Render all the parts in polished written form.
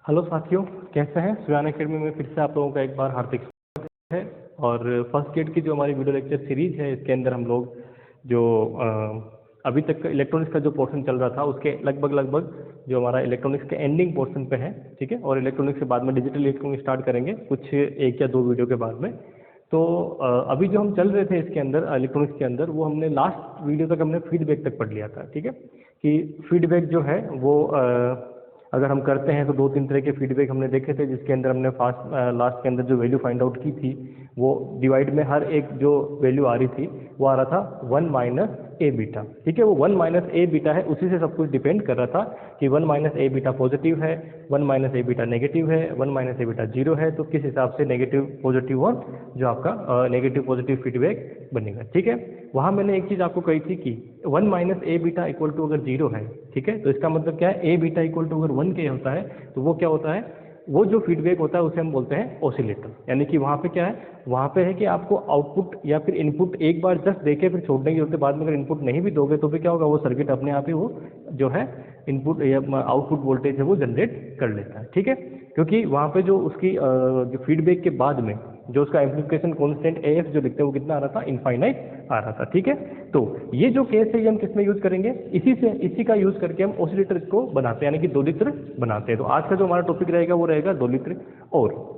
Hello साथियों, कैसे हैं। सुयान अकेडमी में फिर से आप लोगों का एक बार हार्दिक स्वागत है। और फर्स्ट गेट की जो हमारी वीडियो लेक्चर सीरीज है, इसके अंदर हम लोग जो अभी तक इलेक्ट्रॉनिक्स का जो पोर्शन चल रहा था उसके लगभग जो हमारा इलेक्ट्रॉनिक्स के एंडिंग पोर्शन पे है, ठीक है। और इलेक्ट्रॉनिक्स के बाद में डिजिटल इलेक्ट्रॉनिक्स स्टार्ट करेंगे कुछ एक या दो वीडियो के बाद में। तो अभी जो हम चल रहे थे इसके अंदर इलेक्ट्रॉनिक्स के अंदर, वो हमने लास्ट वीडियो तक हमने फीडबैक तक पढ़ लिया था, ठीक है। कि फीडबैक जो है वो अगर हम करते हैं तो दो तीन तरह के फीडबैक हमने देखे थे, जिसके अंदर हमने लास्ट के अंदर जो वैल्यू फाइंड आउट की थी, वो डिवाइड में हर एक जो वैल्यू आ रही थी वो आ रहा था 1 माइनस ए बीटा, ठीक है। वो 1 माइनस ए बीटा है, उसी से सब कुछ डिपेंड कर रहा था कि 1 माइनस ए बीटा पॉजिटिव है, 1 माइनस ए बीटा नेगेटिव है, 1 माइनस ए बीटा जीरो है, तो किस हिसाब से नेगेटिव पॉजिटिव और जो आपका नेगेटिव पॉजिटिव फीडबैक बनेगा, ठीक है। वहाँ मैंने एक चीज़ आपको कही थी कि 1 minus A beta equal to अगर जीरो है, ठीक है, तो इसका मतलब क्या है, ए बीटा इक्वल टू अगर 1 के होता है तो वो क्या होता है, वो जो फीडबैक होता है उसे हम बोलते हैं ऑसिलेटर। यानी कि वहाँ पे क्या है, वहाँ पे है कि आपको आउटपुट या फिर इनपुट एक बार जस्ट देके फिर छोड़ने की जरूरत है। बाद में अगर इनपुट नहीं भी दोगे तो फिर क्या होगा, वो सर्किट अपने आप ही वो जो है इनपुट या आउटपुट वोल्टेज है वो जनरेट कर लेता है, ठीक है। क्योंकि वहाँ पे जो उसकी जो फीडबैक के बाद में जो उसका एम्प्लीफिकेशन कांस्टेंट एफ जो लिखते हैं वो कितना आ रहा था, इनफाइनाइट आ रहा था, ठीक है। तो ये जो केस है ये हम किस में यूज करेंगे, इसी का यूज करके हम ऑसिलेटर को बनाते हैं, यानी कि दोलित्र बनाते हैं। तो आज का जो हमारा टॉपिक रहेगा वो रहेगा दोलित्र। और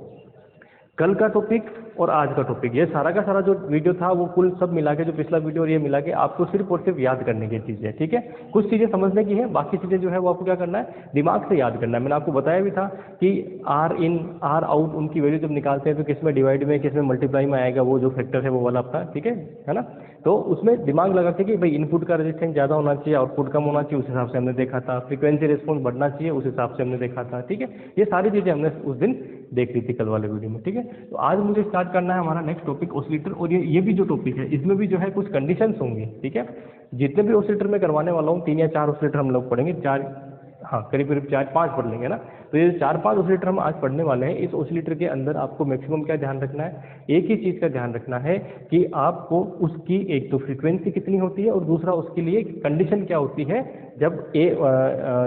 कल का टॉपिक और आज का टॉपिक, ये सारा का सारा जो वीडियो था वो कुल सब मिला के, जो पिछला वीडियो और ये मिला के आपको सिर्फ और सिर्फ याद करने की चीज़ है, ठीक है। कुछ चीज़ें समझने की है, बाकी चीज़ें जो है वो आपको क्या करना है, दिमाग से याद करना है। मैंने आपको बताया भी था कि आर इन आर आउट उनकी वैल्यू जब निकालते हैं तो किस में डिवाइड में किस में मल्टीप्लाई में आएगा, वो जो फैक्टर है वो वाला आपका, ठीक है ना। तो उसमें दिमाग लगा के कि भाई इनपुट का रेजिस्टेंस ज़्यादा होना चाहिए, आउटपुट कम होना चाहिए, उस हिसाब से हमने देखा था। फ्रीक्वेंसी रिस्पॉन्स बढ़ना चाहिए, उस हिसाब से हमने देखा था, ठीक है। ये सारी चीज़ें हमने उस दिन देख ली थी कल वाले वीडियो में, ठीक है। तो आज मुझे स्टार्ट करना है हमारा नेक्स्ट टॉपिक ऑसिलेटर। और ये भी जो टॉपिक है इसमें भी जो है कुछ कंडीशंस होंगी, ठीक है। जितने भी ऑसिलेटर में करवाने वाला हूँ 3 या 4 ऑसिलेटर हम लोग पढ़ेंगे, 4 हाँ करीब 4-5 पढ़ लेंगे ना। तो ये 4-5 ऑसिलेटर हम आज पढ़ने वाले हैं। इस ऑसिलेटर के अंदर आपको मैक्सिमम क्या ध्यान रखना है, एक ही चीज़ का ध्यान रखना है कि आपको उसकी एक तो फ्रीक्वेंसी कितनी होती है और दूसरा उसके लिए कंडीशन क्या होती है। जब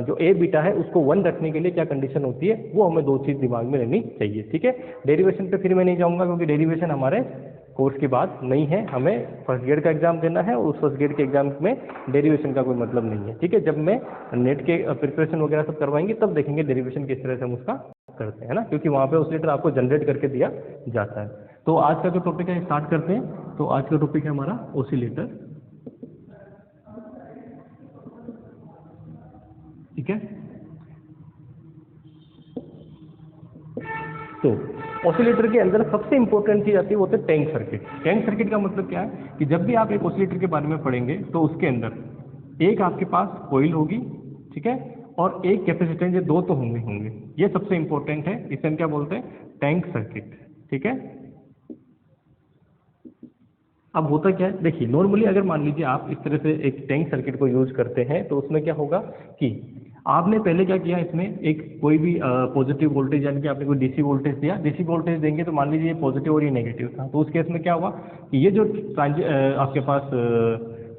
जो ए बीटा है उसको 1 रखने के लिए क्या कंडीशन होती है, वो हमें दो चीज़ दिमाग में रहनी चाहिए, ठीक है। डेरिवेशन पे फिर मैं नहीं जाऊँगा क्योंकि डेरिवेशन हमारे कोर्स की बात नहीं है। हमें फर्स्ट ग्रेड का एग्जाम देना है और उस फर्स्ट ग्रेड के एग्जाम में डेरिवेशन का कोई मतलब नहीं है, ठीक है। जब मैं नेट के प्रिपरेशन वगैरह सब करवाएंगे तब देखेंगे डेरिवेशन किस तरह से हम उसका करते हैं ना, क्योंकि वहाँ पे ऑसिलेटर आपको जनरेट करके दिया जाता है। तो आज का जो टॉपिक है स्टार्ट करते हैं। तो आज का टॉपिक है हमारा ऑसिलेटर, ठीक है। तो ऑसिलेटर के अंदर सबसे इंपॉर्टेंट चीज आती है वो होता है टैंक सर्किट। टैंक सर्किट का मतलब क्या है कि जब भी आप एक ऑसिलेटर के बारे में पढ़ेंगे तो उसके अंदर एक आपके पास कॉइल होगी, ठीक है, और एक कैपेसिटेंस, ये दो तो होंगे। ये सबसे इंपॉर्टेंट है, इसे हम क्या बोलते हैं, टैंक सर्किट, ठीक है। अब होता क्या है, देखिए नॉर्मली अगर मान लीजिए आप इस तरह से एक टैंक सर्किट को यूज करते हैं तो उसमें क्या होगा कि आपने पहले क्या किया, इसमें एक कोई भी पॉजिटिव वोल्टेज यानी कि आपने कोई डीसी वोल्टेज दिया। डीसी वोल्टेज देंगे तो मान लीजिए ये पॉजिटिव और ये नेगेटिव था, तो उस केस में क्या हुआ कि ये जो आपके पास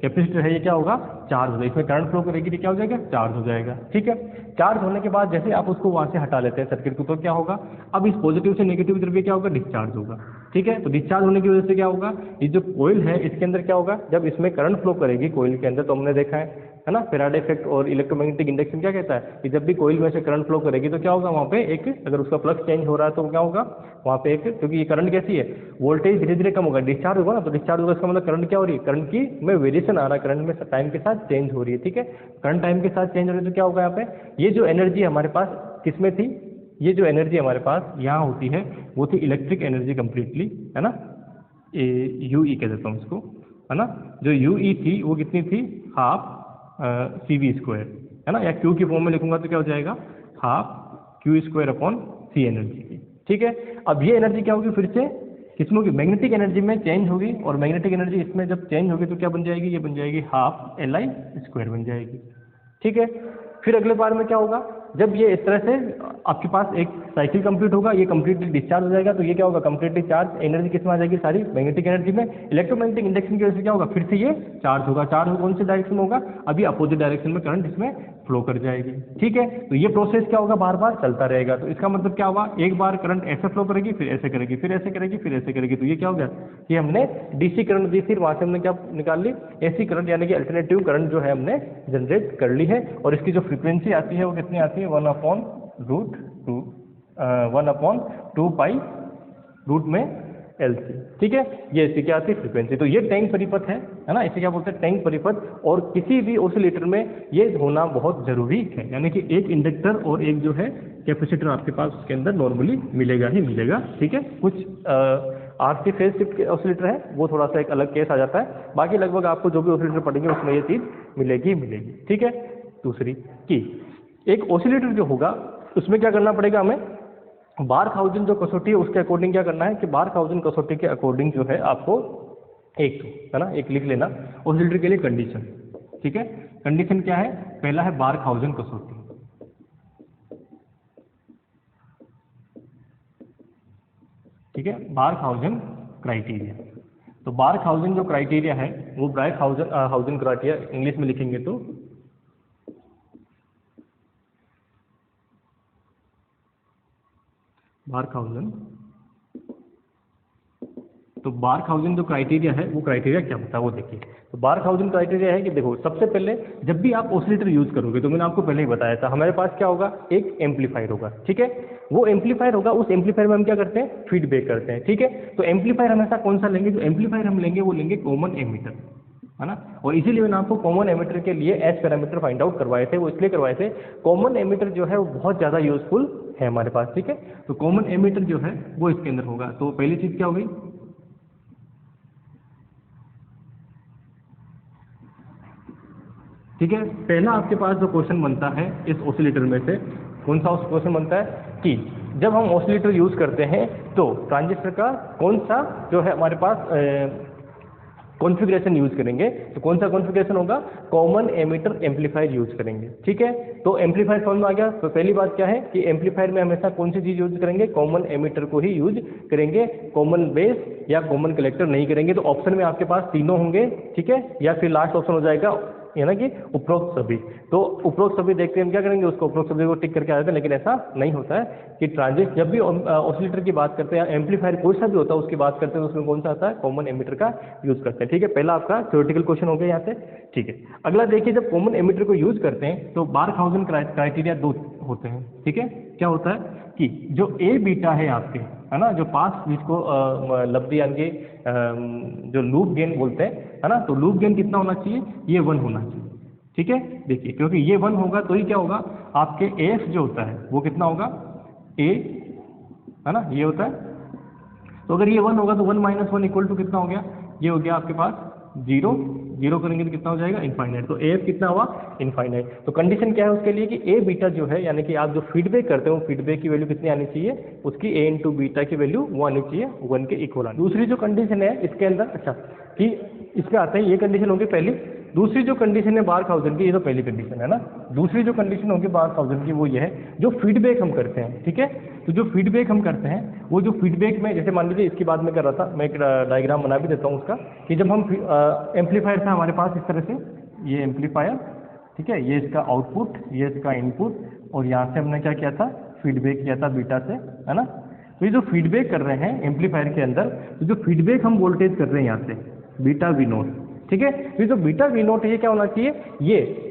कैपेसिटर है ये क्या होगा, चार्ज होगा। इसमें करंट फ्लो करेगी तो क्या हो जाएगा, चार्ज हो जाएगा, ठीक है। चार्ज होने के बाद जैसे आप उसको वहाँ से हटा लेते हैं सर्किट को, तो क्या होगा, अब इस पॉजिटिव से नेगेटिव तरफ क्या होगा, डिस्चार्ज होगा, ठीक है। तो डिस्चार्ज होने की वजह से क्या होगा, ये जो कोइल है इसके अंदर क्या होगा, जब इसमें करंट फ्लो करेगी कोइल के अंदर, तो हमने देखा है ना, फैराडे इफेक्ट और इलेक्ट्रोमैग्नेटिक इंडक्शन क्या कहता है कि जब भी कोइल में से करंट फ्लो करेगी तो क्या होगा, वहाँ पे एक, अगर उसका फ्लक्स चेंज हो रहा है तो क्या होगा वहाँ पे एक, क्योंकि ये करंट कैसी है, वोल्टेज धीरे धीरे कम होगा, डिस्चार्ज होगा ना, तो डिस्चार्ज होगा इसका मतलब करंट क्या हो रही है, करंट की में वेरिएशन आ रहा है, करंट में टाइम के साथ चेंज हो रही है, ठीक है। करंट टाइम के साथ चेंज हो रही है तो क्या होगा यहाँ पे, ये जो एनर्जी हमारे पास किसमें थी, ये जो एनर्जी हमारे पास यहाँ होती है वो थी इलेक्ट्रिक एनर्जी कंप्लीटली, है ना, यूई कह देता हूँ इसको, है ना। जो यूई थी वो कितनी थी, हाफ CV स्क्वायर, है ना, या क्यू की फॉर्म में लिखूंगा तो क्या हो जाएगा, हाफ क्यू स्क्वायर अपॉन सी एनर्जी की, ठीक है। अब ये एनर्जी क्या होगी, फिर से किसमें होगी, मैग्नेटिक एनर्जी में चेंज होगी, और मैग्नेटिक एनर्जी इसमें जब चेंज होगी तो क्या बन जाएगी, ये बन जाएगी हाफ LI स्क्वायर बन जाएगी, ठीक है। फिर अगले बार में क्या होगा, जब ये इस तरह से आपके पास एक साइकिल कंप्लीट होगा, ये कंप्लीटली डिस्चार्ज हो जाएगा, तो ये क्या होगा, कंप्लीटली चार्ज एनर्जी किसमें आ जाएगी, सारी मैग्नेटिक एनर्जी में। इलेक्ट्रोमैग्नेटिक इंडक्शन की वजह से क्या होगा, फिर से ये चार्ज होगा। चार्ज कौन से डायरेक्शन में होगा, अभी अपोजिट डायरेक्शन में करंट इसमें फ्लो कर जाएगी। ठीक है, तो ये प्रोसेस क्या होगा, बार बार चलता रहेगा। तो इसका मतलब क्या हुआ, एक बार करंट ऐसे फ्लो करेगी, फिर ऐसे करेगी, फिर ऐसे करेगी, फिर ऐसे करेगी। तो ये क्या हो गया, ये हमने डीसी करंट दी, फिर वहां से हमने क्या निकाल ली, एसी करंट, यानी कि अल्टरनेटिव करंट जो है हमने जनरेट कर ली है। और इसकी जो फ्रीक्वेंसी आती है वो कितनी आती है, 1/2 पाई रूट में LC। ठीक है, ये इसकी क्या आती है, फ्रीक्वेंसी। तो ये टैंक परिपथ है ना, इसे क्या बोलते हैं, टैंक परिपथ। और किसी भी ऑसिलेटर में ये होना बहुत जरूरी है, यानी कि एक इंडक्टर और एक जो है कैपेसिटर आपके पास उसके अंदर नॉर्मली मिलेगा ही मिलेगा। ठीक है, कुछ RC फेज शिफ्ट के ऑसिलेटर है, वो थोड़ा सा एक अलग केस आ जाता है। बाकी लगभग आपको जो भी ऑसिलेटर पढ़ेंगे उसमें ये चीज मिलेगी मिलेगी। ठीक है, दूसरी की एक ऑसिलेटर जो होगा उसमें क्या करना पड़ेगा हमें, बार्कहाउज़न जो कसौटी है उसके अकॉर्डिंग क्या करना है कि बार्कहाउज़न कसौटी के अकॉर्डिंग जो है आपको एक है ना, एक लिख लेना ऑसिलेटर के लिए कंडीशन। ठीक है, कंडीशन क्या है, पहला है बार्कहाउज़न कसौटी। ठीक है, बार्कहाउज़न क्राइटेरिया। तो बार्कहाउज़न जो क्राइटेरिया है वो हाउज़न क्राइटेरिया इंग्लिश में लिखेंगे तो बार्कहाउज़न। तो बार्कहाउज़न जो क्राइटेरिया है वो क्राइटेरिया क्या होता है वो देखिए। तो बार्कहाउज़न क्राइटेरिया है कि देखो, सबसे पहले जब भी आप ऑसिलेटर यूज करोगे तो मैंने आपको पहले ही बताया था, हमारे पास क्या होगा, एक एम्पलीफायर होगा। ठीक है, वो एम्पलीफायर होगा, उस एम्पलीफायर में हम क्या करते हैं, फीडबैक करते हैं। ठीक है, तो एम्पलीफायर हमेशा कौन सा लेंगे, जो एम्पलीफायर हम लेंगे वो लेंगे कॉमन एमीटर, है ना। और इसीलिए मैंने आपको कॉमन एमीटर के लिए एस पैरामीटर फाइंड आउट करवाए थे। वो इसलिए करवाए थे, कॉमन एमीटर जो है वो बहुत ज़्यादा यूजफुल है हमारे पास। ठीक है, तो कॉमन एमीटर जो है वो इसके अंदर होगा। तो पहली चीज़ क्या हो गई, ठीक है, पहला आपके पास जो क्वेश्चन बनता है इस ऑसिलेटर में से, कौन सा क्वेश्चन बनता है कि जब हम ऑसिलेटर यूज करते हैं तो ट्रांजिस्टर का कौन सा जो है हमारे पास कॉन्फ़िगरेशन यूज करेंगे। तो कौन सा कॉन्फ़िगरेशन होगा, कॉमन एमीटर एम्पलीफायर यूज करेंगे। ठीक है, तो एम्पलीफायर समझ में आ गया। तो पहली बात क्या है कि एम्पलीफायर में हमेशा कौन सी चीज यूज करेंगे, कॉमन एमीटर को ही यूज करेंगे, कॉमन बेस या कॉमन कलेक्टर नहीं करेंगे। तो ऑप्शन में आपके पास तीनों होंगे। ठीक है, या फिर लास्ट ऑप्शन हो जाएगा यानी कि उपरोक्त सभी। तो उपरोक्त सभी देखते हैं हम क्या करेंगे, उसको उपरोक्त सभी को टिक करके आ जाते हैं। लेकिन ऐसा नहीं होता है कि ट्रांजिस्टर, जब भी ऑसिलेटर की बात करते हैं, एम्पलीफायर कोई सा भी होता है उसकी बात करते हैं, तो उसमें कौन सा आता है, कॉमन एमीटर का यूज करते हैं। ठीक है, पहला आपका थ्योरेटिकल क्वेश्चन हो गया यहाँ से। ठीक है, अगला देखिए, जब कॉमन एमीटर को यूज करते हैं तो बार्कहाउज़न क्राइटेरिया दो होते हैं। ठीक है, क्या होता है कि जो ए बीटा है आपके, है ना, जो पास जिसको लब्धि यानी कि जो लूप गेन बोलते हैं, है ना, तो लूप गेन कितना होना चाहिए, ये 1 होना चाहिए। ठीक है, देखिए, क्योंकि ये 1 होगा तो ही क्या होगा, आपके एफ जो होता है वो कितना होगा, ए, है ना, ये होता है। तो अगर ये 1 होगा तो 1 - 1 इक्वल टू कितना हो गया, ये हो गया आपके पास 0। 0 करेंगे तो कितना हो जाएगा, इनफाइनाइट। तो एफ कितना हुआ, इनफाइनाइट। तो कंडीशन क्या है उसके लिए कि ए बीटा जो है, यानी कि आप जो फीडबैक करते हो, फीडबैक की वैल्यू कितनी आनी चाहिए, उसकी ए इंटू बीटा की वैल्यू वो आनी चाहिए 1 के इक्वल आनी। दूसरी जो कंडीशन है इसके अंदर, अच्छा, कि इसमें आते हैं, ये कंडीशन होगी पहली। दूसरी जो कंडीशन है बार्कहाउज़न की, ये तो पहली कंडीशन है ना। दूसरी जो कंडीशन होगी बार्कहाउज़न की वो ये है, जो फीडबैक हम करते हैं। ठीक है, तो जो फीडबैक हम करते हैं वो जो फीडबैक में, जैसे मान लीजिए इसकी बात मैं कर रहा था, मैं एक डायग्राम बना भी देता हूँ उसका, कि जब हम एम्पलीफायर था हमारे पास इस तरह से, ये एम्पलीफायर, ठीक है, ये इसका आउटपुट, ये इसका इनपुट, और यहाँ से हमने क्या किया था, फीडबैक किया था बीटा से, है ना। तो ये जो फीडबैक कर रहे हैं एम्पलीफायर के अंदर, तो जो फीडबैक हम वोल्टेज कर रहे हैं यहाँ से बीटा वी नोट, ठीक है, तो जो बीटा वी नोट ये क्या होना चाहिए, ये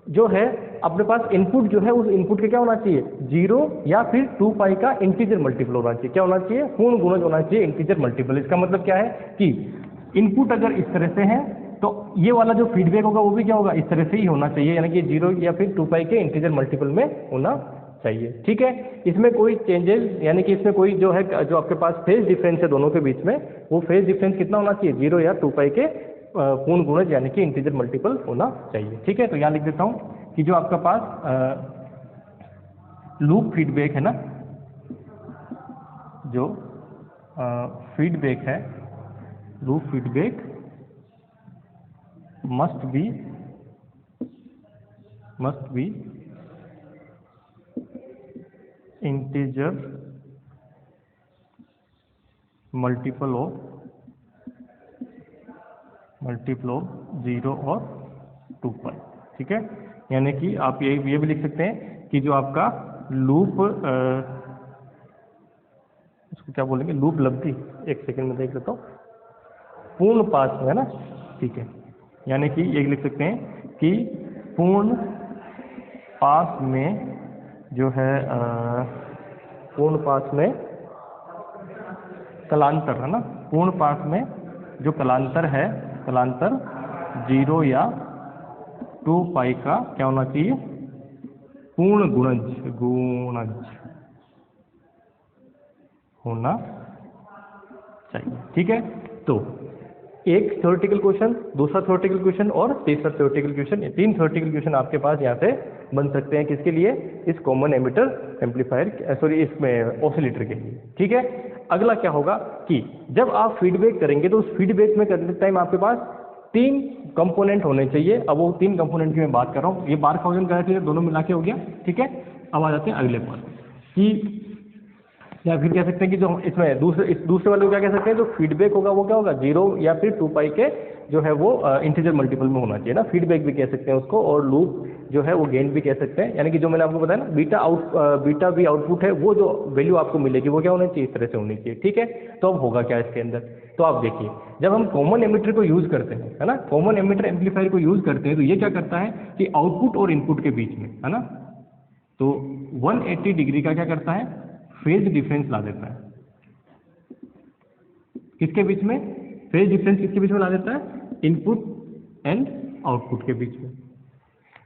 जो है अपने पास इनपुट जो है, उस इनपुट के क्या होना चाहिए, 0 या फिर 2 पाई का इंटीजर मल्टीपल होना चाहिए। क्या होना चाहिए, पूर्ण गुणज होना चाहिए, इंटीजर मल्टीपल। इसका मतलब क्या है कि इनपुट अगर इस तरह से है तो ये वाला जो फीडबैक होगा वो भी क्या होगा, इस तरह से ही होना चाहिए, यानी कि 0 या फिर 2 पाई के इंटीजर मल्टीपल में होना चाहिए। ठीक है, इसमें कोई चेंजेस, यानी कि इसमें कोई जो है, जो आपके पास फेज डिफरेंस है दोनों के बीच में, वो फेज डिफरेंस कितना होना चाहिए, 0 या 2 पाई के पूर्ण गुणज यानी कि इंटीजर मल्टीपल होना चाहिए। ठीक है, तो यहाँ लिख देता हूँ कि जो आपका पास लूप फीडबैक है ना, जो फीडबैक है, loop feedback must be integer multiple of 0 और 2 पाई। ठीक है, यानी कि आप ये भी लिख सकते हैं कि जो आपका लूप उसको क्या बोलेंगे, लूप लब्धि, एक सेकंड में देख लेता हूँ, पूर्ण पास में है ना, ठीक है, यानी कि ये लिख सकते हैं कि पूर्ण पास में जो है पूर्ण पास में कलांतर है ना, पूर्ण पास में जो कलांतर है, कलांतर 0 या 2 पाई का क्या होना चाहिए, पूर्ण गुणज होना चाहिए। ठीक है, तो एक थ्योरेटिकल क्वेश्चन, दूसरा थ्योरेटिकल क्वेश्चन और तीसरा थ्योरेटिकल क्वेश्चन, ये 3 थ्योरेटिकल क्वेश्चन आपके पास यहाँ से बन सकते हैं। किसके लिए, इस कॉमन एमिटर एम्पलीफायर, सॉरी इसमें ऑसिलेटर के लिए। ठीक है, अगला क्या होगा कि जब आप फीडबैक करेंगे तो उस फीडबैक में करते टाइम आपके पास 3 कंपोनेंट होने चाहिए। अब वो 3 कंपोनेंट की मैं बात कर रहा हूँ, ये बार्कहाउज़न क्राइटेरिया दोनों मिला के हो गया। ठीक है, अब आ जाते हैं अगले पर कि या फिर कह सकते हैं कि जो इसमें दूसरे वाले को क्या कह सकते हैं, जो फीडबैक होगा वो क्या होगा, 0 या फिर 2 पाई के जो है वो इंटीजर मल्टीपल में होना चाहिए ना, फीडबैक भी कह सकते हैं उसको, और लूप जो है वो गेन भी कह सकते हैं। यानी कि जो मैंने आपको बताया ना, बीटा भी आउटपुट है, वो जो वैल्यू आपको मिलेगी वो क्या होनी चाहिए, इस तरह से होनी चाहिए। ठीक है, तो अब होगा क्या इसके अंदर, तो आप देखिए जब हम कॉमन एमिटर को यूज करते हैं है ना, कॉमन एमिटर एम्पलीफायर को यूज करते हैं, तो ये क्या करता है कि आउटपुट और इनपुट के बीच में है ना, तो 180 डिग्री का क्या करता है, फेज डिफरेंस ला देता है। किसके बीच में, फेज डिफरेंस किसके बीच में ला देता है, इनपुट एंड आउटपुट के बीच में।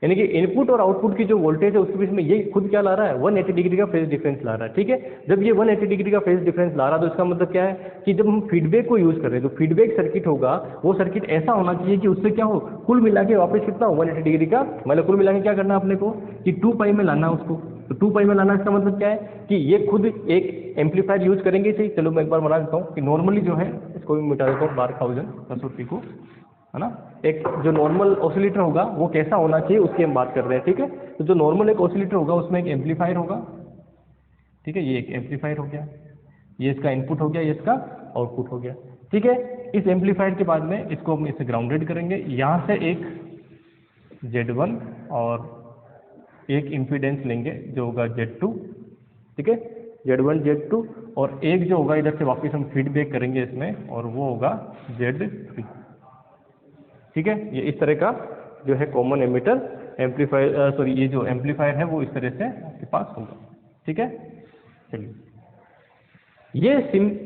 यानी कि इनपुट और आउटपुट की जो वोल्टेज है उसके बीच में ये खुद क्या ला रहा है, 180 डिग्री का फेज डिफरेंस ला रहा है। ठीक है, जब ये 180 डिग्री का फेज डिफरेंस ला रहा है तो इसका मतलब क्या है कि जब हम फीडबैक को यूज कर रहे हैं तो फीडबैक सर्किट होगा, वो सर्किट ऐसा होना चाहिए कि उससे क्या हो, कुल मिला के वापस कितना हो, 180 डिग्री का, मतलब कुल मिला के क्या करना है अपने को कि 2 पाई में लाना उसको। तो 2 पाई में लाना इसका मतलब क्या है कि ये खुद एक एम्पलीफायर यूज करेंगे। सही, चलो मैं एक बार बना देता हूँ कि नॉर्मली जो है इसको भी मिटा देता हूँ, बार्कहाउज़न कसौटी को, है ना। एक जो नॉर्मल ऑसिलेटर होगा वो कैसा होना चाहिए उसकी हम बात कर रहे हैं। ठीक है, तो जो नॉर्मल एक ऑसिलेटर होगा उसमें एक एम्पलीफायर होगा। ठीक है, ये एक एम्पलीफायर हो गया, ये इसका इनपुट हो गया, ये इसका आउटपुट हो गया। ठीक है, इस एम्पलीफायर के बाद में इसको हम इसे ग्राउंडेड करेंगे, यहाँ से एक Z1 और एक इम्पीडेंस लेंगे जो होगा Z2। ठीक है, Z1 Z2 और एक जो होगा इधर से वापस हम फीडबैक करेंगे इसमें, और वो होगा Z3। ठीक है, ये इस तरह का जो है कॉमन एमिटर एम्पलीफायर, सॉरी ये जो एम्पलीफायर है वो इस तरह से आपके पास होगा। ठीक है, चलिए ये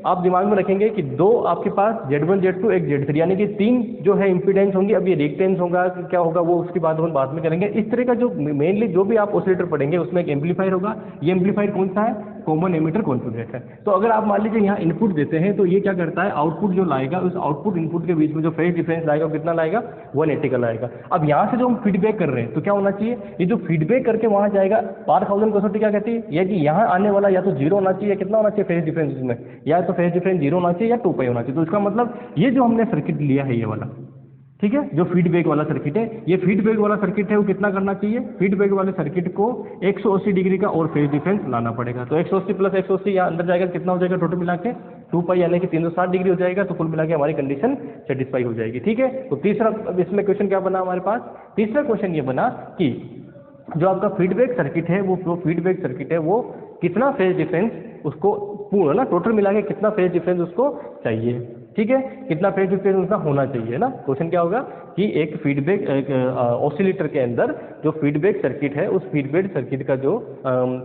आप दिमाग में रखेंगे कि 2 आपके पास Z1 Z2 एक Z3, यानी कि 3 जो है इम्पीडेंस होंगी। अब ये रिएक्टेंस होगा कि क्या होगा वो उसकी बात हम बाद में करेंगे। इस तरह का जो मेनली जो भी आप ऑसिलेटर पढ़ेंगे उसमें एक एम्पलीफायर होगा। ये एम्पलीफायर कौन सा है, कॉमन एमिटर कॉन्फ़िगरेट है। तो अगर आप मान लीजिए यहाँ इनपुट देते हैं तो ये क्या करता है, आउटपुट जो लाएगा उस आउटपुट इनपुट के बीच में जो फेज डिफरेंस लाएगा वो कितना लाएगा, 180 का लाएगा। अब यहाँ से जो हम फीडबैक कर रहे हैं तो क्या होना चाहिए, ये जो फीडबैक करके वहाँ जाएगा, बार्कहाउज़न कसौटी क्या कहती है, यह कि यहाँ आने वाला या तो 0 होना चाहिए, कितना होना चाहिए फेज डिफरेंस इसमें, या तो फेज डिफरेंस 0 होना चाहिए या 2 पाई होना चाहिए। तो इसका मतलब ये जो हमने सर्किट लिया है ये वाला, ठीक है, जो फीडबैक वाला सर्किट है, ये फीडबैक वाला सर्किट है, वो कितना करना चाहिए, फीडबैक वाले सर्किट को 180 डिग्री का और फेज डिफरेंस लाना पड़ेगा। तो 180 प्लस 180 यहाँ अंदर जाएगा, कितना हो जाएगा टोटल मिला के 2 पाई, यानी कि 360 डिग्री हो जाएगा। तो कुल मिला के हमारी कंडीशन सेटिस्फाई हो जाएगी। ठीक है, तो तीसरा इसमें क्वेश्चन क्या बना हमारे पास, तीसरा क्वेश्चन ये बना कि जो आपका फीडबैक सर्किट है वो फीडबैक सर्किट है वो कितना फेज डिफरेंस उसको पूर्ण ना टोटल मिला के कितना फेज डिफरेंस उसको चाहिए। ठीक है, कितना फेज डिफरेंस उसका होना चाहिए ना। क्वेश्चन क्या होगा कि एक फीडबैक ऑसिलेटर के अंदर जो फीडबैक सर्किट है उस फीडबैक सर्किट का जो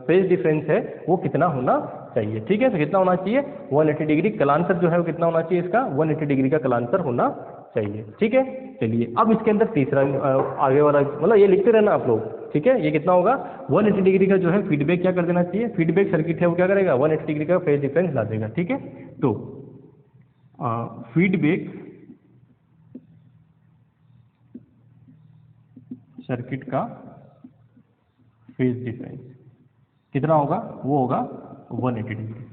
फेज डिफरेंस है वो कितना होना चाहिए। ठीक है, तो कितना होना चाहिए, 180 डिग्री कलांतर जो है वो कितना होना चाहिए, इसका 180 डिग्री का कलांतर होना चाहिए। ठीक है, चलिए अब इसके अंदर तीसरा आगे वाला, मतलब ये लिखते रहना आप लोग। ठीक है, ये कितना होगा, 180 डिग्री का जो है फीडबैक क्या कर देना चाहिए, फीडबैक सर्किट है वो क्या करेगा, 180 डिग्री का फेज डिफरेंस ला देगा। ठीक है, तो फीडबैक सर्किट का फेज डिफरेंस कितना होगा, वो होगा 180 डिग्री।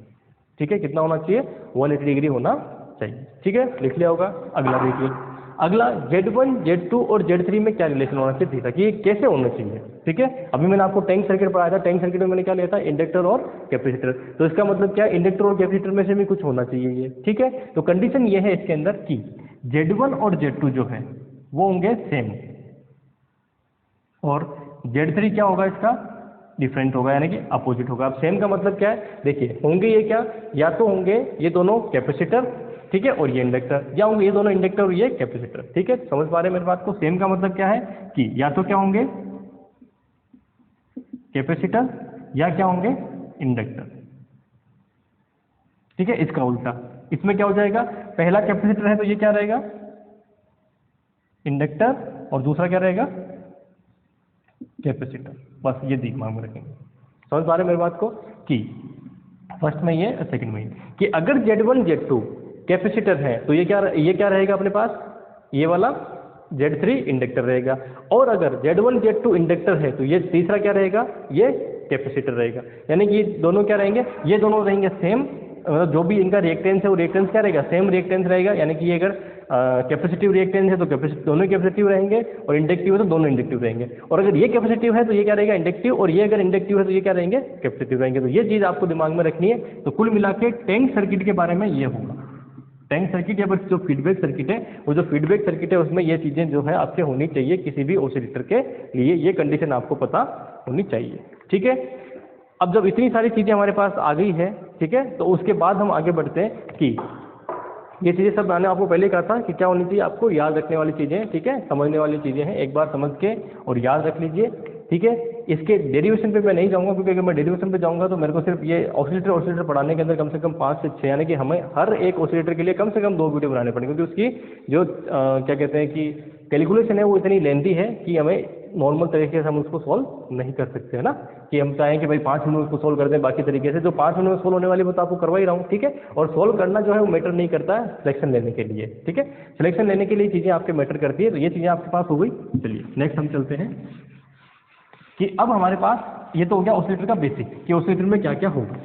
ठीक है, कितना होना चाहिए, 180 डिग्री होना चाहिए। ठीक है, लिख लिया होगा। अगला देखिए, अगला Z1 Z2 और Z3 में क्या रिलेशन होना चाहिए था कि ये कैसे होना चाहिए। ठीक है, अभी मैंने आपको टैंक सर्किट पढ़ाया था, टैंक सर्किट में मैंने क्या लिया था, इंडक्टर और कैपेसिटर। तो इसका मतलब क्या है, इंडक्टर और कैपेसिटर में से भी कुछ होना चाहिए ये। ठीक है, तो कंडीशन ये है इसके अंदर कि Z1 और Z2 जो है वो होंगे सेम। और Z3 क्या होगा इसका, डिफरेंट होगा, यानी कि अपोजिट होगा। अब सेम का मतलब क्या है, देखिए होंगे ये क्या, या तो होंगे ये दोनों कैपेसिटर, ठीक है, और ये इंडक्टर, या होंगे ये दोनों इंडक्टर और ये कैपेसिटर, ठीक है, समझ पा रहे हैं मेरी बात को। सेम का मतलब क्या है कि या तो क्या होंगे कैपेसिटर या क्या होंगे इंडक्टर, ठीक है। इसका उल्टा, इसमें क्या हो जाएगा, पहला कैपेसिटर है तो ये क्या रहेगा इंडक्टर, और दूसरा क्या रहेगा कैपेसिटर। बस ये दिमाग में रखेंगे, समझ पा रहे हैं मेरी बात को, कि फर्स्ट में ये सेकंड में ये, कि अगर Z1 Z2 कैपेसिटर है तो ये क्या रहेगा अपने पास, ये वाला Z3 इंडक्टर रहेगा, और अगर Z1 Z2 इंडक्टर है तो ये तीसरा क्या रहेगा, ये कैपेसिटर रहेगा। यानी कि ये दोनों क्या रहेंगे, ये दोनों रहेंगे सेम, मतलब जो भी इनका रिएक्टेंस है वो रिएक्टेंस क्या रहेगा, सेम रिएक्टेंस रहेगा। यानी कि ये अगर कैपेसिटिव रिएक्टेंस है तो दोनों कैपेसिटिव रहेंगे, और इंडक्टिव है तो दोनों इंडक्टिव रहेंगे, और अगर ये कैपेसिटिव है तो ये क्या रहेगा इंडक्टिव, और ये अगर इंडक्टिव है तो ये क्या रहेंगे कैपेसिटिव रहेंगे। तो ये चीज़ आपको दिमाग में रखनी है। तो कुल मिला के टैंक सर्किट के बारे में ये होगा, टैंक सर्किट या फिर जो फीडबैक सर्किट है, वो जो फीडबैक सर्किट है उसमें ये चीज़ें जो है आपके होनी चाहिए किसी भी ऑसिलेटर के लिए, ये कंडीशन आपको पता होनी चाहिए, ठीक है। अब जब इतनी सारी चीज़ें हमारे पास आ गई है, ठीक है, तो उसके बाद हम आगे बढ़ते हैं कि ये चीज़ें सब मैंने आपको पहले कहा था कि क्या होनी चाहिए, आपको याद रखने वाली चीज़ें, ठीक है, समझने वाली चीज़ें हैं, एक बार समझ के और याद रख लीजिए, ठीक है। इसके डेरिवेशन पे मैं नहीं जाऊंगा, क्योंकि अगर मैं डेरिवेशन पे जाऊंगा तो मेरे को सिर्फ ये ऑसिलेटर पढ़ाने के अंदर कम से कम 5 से 6, यानी कि हमें हर एक ऑसिलेटर के लिए कम से कम 2 वीडियो बनाने पड़ेंगे, क्योंकि उसकी जो क्या कहते हैं कि कैलकुलेशन है वो इतनी लेंथी है कि हमें नॉर्मल तरीके से हम उसको सॉल्व नहीं कर सकते, है ना, कि हम चाहें कि भाई 5 मिनट में उसको सॉल्व कर दें बाकी तरीके से। जो 5 मिनट में सॉल्व होने वाली वो तो आपको करवा ही रहा हूँ, ठीक है। और सॉल्व करना जो है वो मैटर नहीं करता है सिलेक्शन लेने के लिए, ठीक है। सिलेक्शन लेने के लिए चीज़ें आपके मैटर करती है। तो ये चीज़ें आपके पास हो गई। चलिए नेक्स्ट हम चलते हैं कि अब हमारे पास ये तो हो गया ऑसिलेटर का बेसिक, कि ऑसिलेटर में क्या क्या होगा,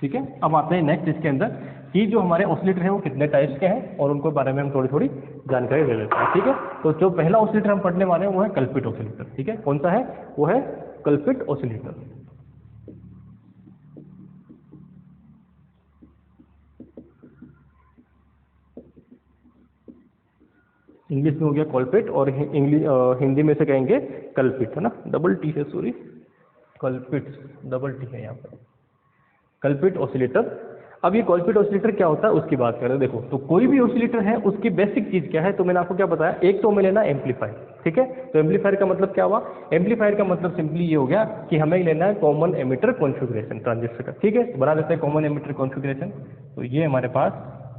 ठीक है। अब आते हैं नेक्स्ट इसके अंदर कि जो हमारे ऑसिलेटर हैं वो कितने टाइप्स के हैं और उनको बारे में हम थोड़ी थोड़ी जानकारी ले लेते हैं, ठीक है। तो जो पहला ऑसिलेटर हम पढ़ने वाले हैं वो है कल्पित ऑसिलेटर, ठीक है। कौन सा है, वो है कल्पित ऑसिलेटर। इंग्लिश में हो गया कल्पित और हिंदी में से कहेंगे कल्पित, है ना, डबल टी है, सॉरी, कल्पित डबल टी है यहाँ पर, कल्पित ऑसिलेटर। अब ये कल्पित ऑसिलेटर क्या होता है उसकी बात करें। देखो, तो कोई भी ऑसिलेटर है उसकी बेसिक चीज क्या है, तो मैंने आपको क्या बताया, एक तो हमें लेना एम्पलीफायर, ठीक है। तो एम्पलीफायर का मतलब क्या हुआ, एम्पलीफायर का मतलब सिंपली ये हो गया कि हमें लेना है कॉमन एमिटर कॉन्फ़िगरेशन ट्रांजिस्टर का, ठीक है। बना देते हैं कॉमन एमिटर कॉन्फ़िगरेशन। तो ये हमारे पास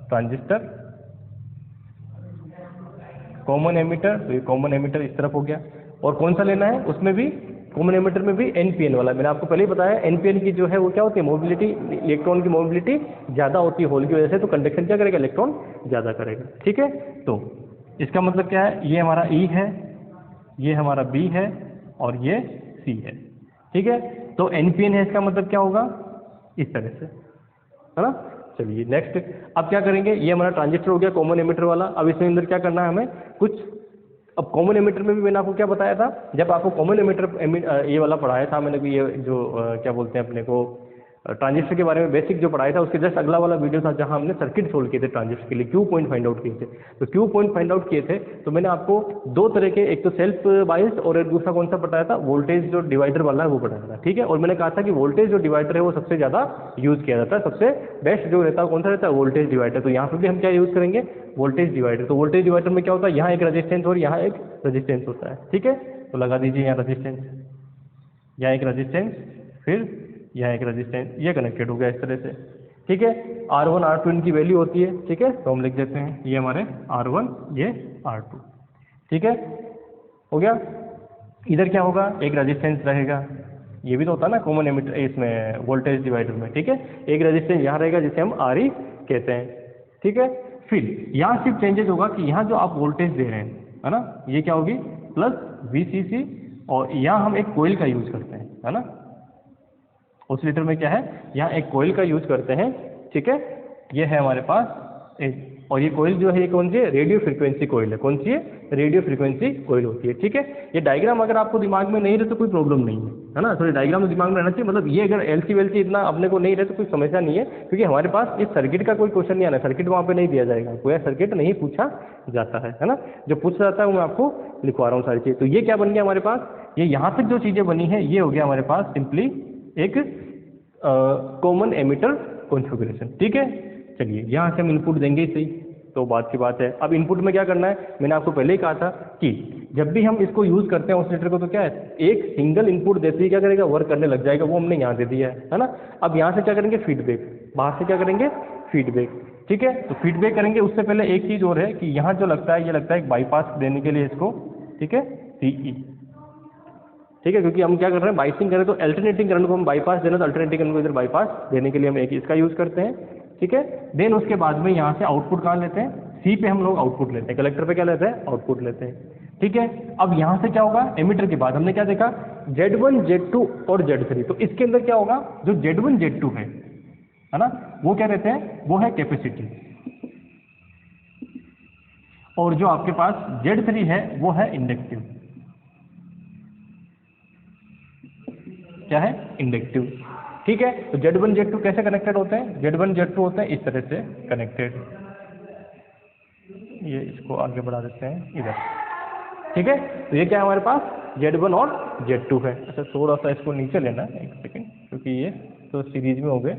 ट्रांजिस्टर, कॉमन एमिटर, तो ये कॉमन एमिटर इस तरफ हो गया। और कौन सा लेना है, उसमें भी कॉमन एमिटर में भी एनपीएन वाला। मैंने आपको पहले ही बताया एनपीएन की जो है वो क्या होती है, मोबिलिटी, इलेक्ट्रॉन की मोबिलिटी ज़्यादा होती है होल की वजह से, तो कंडक्शन क्या करेगा, इलेक्ट्रॉन ज़्यादा करेगा, ठीक है। तो इसका मतलब क्या है, ये हमारा ई है, ये हमारा बी है और ये सी है, ठीक है। तो एनपीएन है, इसका मतलब क्या होगा, इस तरह से, है ना। चलिए नेक्स्ट, अब क्या करेंगे, ये हमारा ट्रांजिस्टर हो गया कॉमन एमिटर वाला। अब इसमें अंदर क्या करना है हमें कुछ, अब कॉमन एमिटर में भी मैंने आपको क्या बताया था, जब आपको कॉमन एमिटर ये वाला पढ़ाया था मैंने भी, ये जो क्या बोलते हैं अपने को ट्रांजिस्टर के बारे में बेसिक जो पढ़ाया था, उसके जस्ट अगला वाला वीडियो था जहां हमने सर्किट सोल्व किए थे ट्रांजिस्टर के लिए, क्यू पॉइंट फाइंड आउट किए थे। तो क्यू पॉइंट फाइंड आउट किए थे, तो मैंने आपको 2 तरह के, एक तो सेल्फ बायस्ड और एक दूसरा कौन सा बताया था, वोल्टेज जो डिवाइडर वाला है वो बताया था, ठीक है। और मैंने कहा था कि वोल्टेज जो डिवाइडर है वो सबसे ज़्यादा यूज़ किया जाता है, सबसे बेस्ट जो रहता है कौन सा रहता है, वोल्टेज डिवाइडर। तो यहाँ पर भी हम क्या यूज़ करेंगे, वोल्टेज डिवाइडर। तो वोल्टेज डिवाइडर में क्या होता है, यहाँ एक रजिस्टेंस और यहाँ एक रजिस्टेंस होता है, ठीक है। तो लगा दीजिए यहाँ रजिस्टेंस, यहाँ एक रजिस्टेंस, फिर यहाँ एक रजिस्टेंस, ये कनेक्टेड हो गया इस तरह से, ठीक है। R1 R2 इनकी वैल्यू होती है, ठीक है। तो हम लिख देते हैं ये हमारे R1, ये R2, ठीक है, हो गया। इधर क्या होगा, एक रजिस्टेंस रहेगा, ये भी तो होता है ना कॉमन एमिटर इसमें वोल्टेज डिवाइडर में, ठीक है। एक रजिस्टेंस यहाँ रहेगा जिसे हम RE कहते हैं, ठीक है। फिर यहाँ सिर्फ चेंजेस होगा कि यहाँ जो आप वोल्टेज दे रहे हैं, है ना, ये क्या होगी प्लस VCC, और यहाँ हम एक कोयल का यूज करते हैं, है ना। ऑसिलेटर में क्या है, यहाँ एक कोयल का यूज करते हैं, ठीक है। ये है हमारे पास एक, और ये कोयल जो है ये कौन सी है, रेडियो फ्रीक्वेंसी कोयल है। कौन सी है, रेडियो फ्रीक्वेंसी कोयल होती है, ठीक है। ये डायग्राम अगर आपको दिमाग में नहीं रहे तो कोई प्रॉब्लम नहीं है ना, थोड़ी डायग्राम दिमाग में रहना चाहिए। मतलब ये अगर एलसी वेलसी इतना अपने को नहीं रहे तो कोई समस्या नहीं है, क्योंकि हमारे पास इस सर्किट का कोई क्वेश्चन नहीं आना, सर्किट वहाँ पे नहीं दिया जाएगा, कोई सर्किट नहीं पूछा जाता है ना। जो पूछा जाता है वो मैं आपको लिखवा रहा हूँ सारी चीज़। तो ये क्या बन गया हमारे पास, ये यहाँ तक जो चीज़ें बनी है ये हो गया हमारे पास सिंपली एक कॉमन एमिटर कॉन्फ़िगरेशन, ठीक है। चलिए यहाँ से हम इनपुट देंगे ही सही, तो बात की बात है। अब इनपुट में क्या करना है, मैंने आपको पहले ही कहा था कि जब भी हम इसको यूज़ करते हैं ऑसिलेटर को, तो क्या है, एक सिंगल इनपुट देते ही क्या करेगा, वर्क करने लग जाएगा। वो हमने यहाँ दे दिया है ना। अब यहाँ से क्या करेंगे, फीडबैक, बाहर से क्या करेंगे, फीडबैक, ठीक है। तो फीडबैक करेंगे, उससे पहले एक चीज़ और है कि यहाँ जो लगता है, ये लगता है एक बाईपास देने के लिए इसको, ठीक है, CE, ठीक है, क्योंकि हम क्या कर रहे हैं, बाइसिंग करें तो अल्टरनेटिंग करंट को हम बाईपास देना, तो अल्टरनेटिंग करंट को इधर बाईपास देने के लिए हम एक इसका यूज़ करते हैं, ठीक है। देन उसके बाद में यहाँ से आउटपुट कहाँ लेते हैं, C पे हम लोग आउटपुट लेते हैं, कलेक्टर पे क्या लेते हैं, आउटपुट लेते हैं, ठीक है। अब यहाँ से क्या होगा, एमिटर के बाद हमने क्या देखा, Z1 Z2 और Z3, तो इसके अंदर क्या होगा, जो Z1 Z2 है ना, वो क्या रहते हैं, वो है कैपेसिटी, और जो आपके पास Z3 है वो है इंडक्टिव, क्या है, इंडक्टिव, ठीक है। तो Z1 Z2 कैसे कनेक्टेड होते हैं, Z1 Z2 होते हैं इस तरह से कनेक्टेड, ये इसको आगे बढ़ा देते हैं इधर, ठीक है। तो ये क्या है हमारे पास, Z1 और Z2 है। अच्छा, थोड़ा सा इसको नीचे लेना है, एक सेकेंड, क्योंकि ये तो सीरीज में हो गए,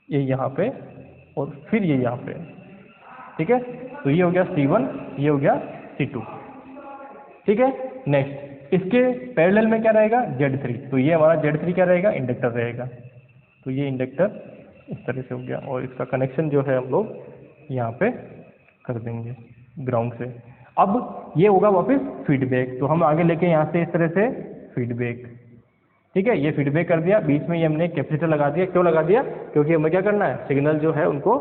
ये यहाँ पे और फिर ये यहाँ पे, ठीक है। तो ये हो गया C1, ये हो गया C2, ठीक है। नेक्स्ट इसके पैरेलल में क्या रहेगा, Z3, तो ये हमारा Z3 क्या रहेगा, इंडक्टर रहेगा, तो ये इंडक्टर इस तरह से हो गया, और इसका कनेक्शन जो है हम लोग यहाँ पे कर देंगे ग्राउंड से। अब ये होगा वापस फीडबैक, तो हम आगे लेके यहाँ से इस तरह से फीडबैक, ठीक है, ये फीडबैक कर दिया, बीच में ये हमने कैपेसिटर लगा दिया, क्यों लगा दिया, क्योंकि हमें क्या करना है, सिग्नल जो है उनको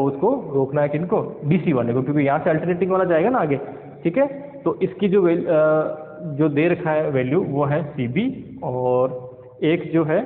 उसको रोकना है, किनको, DC वाले को, क्योंकि यहाँ से अल्टरनेटिंग वाला जाएगा ना आगे, ठीक है। तो इसकी जो दे रखा है वैल्यू वो है CB, और एक जो है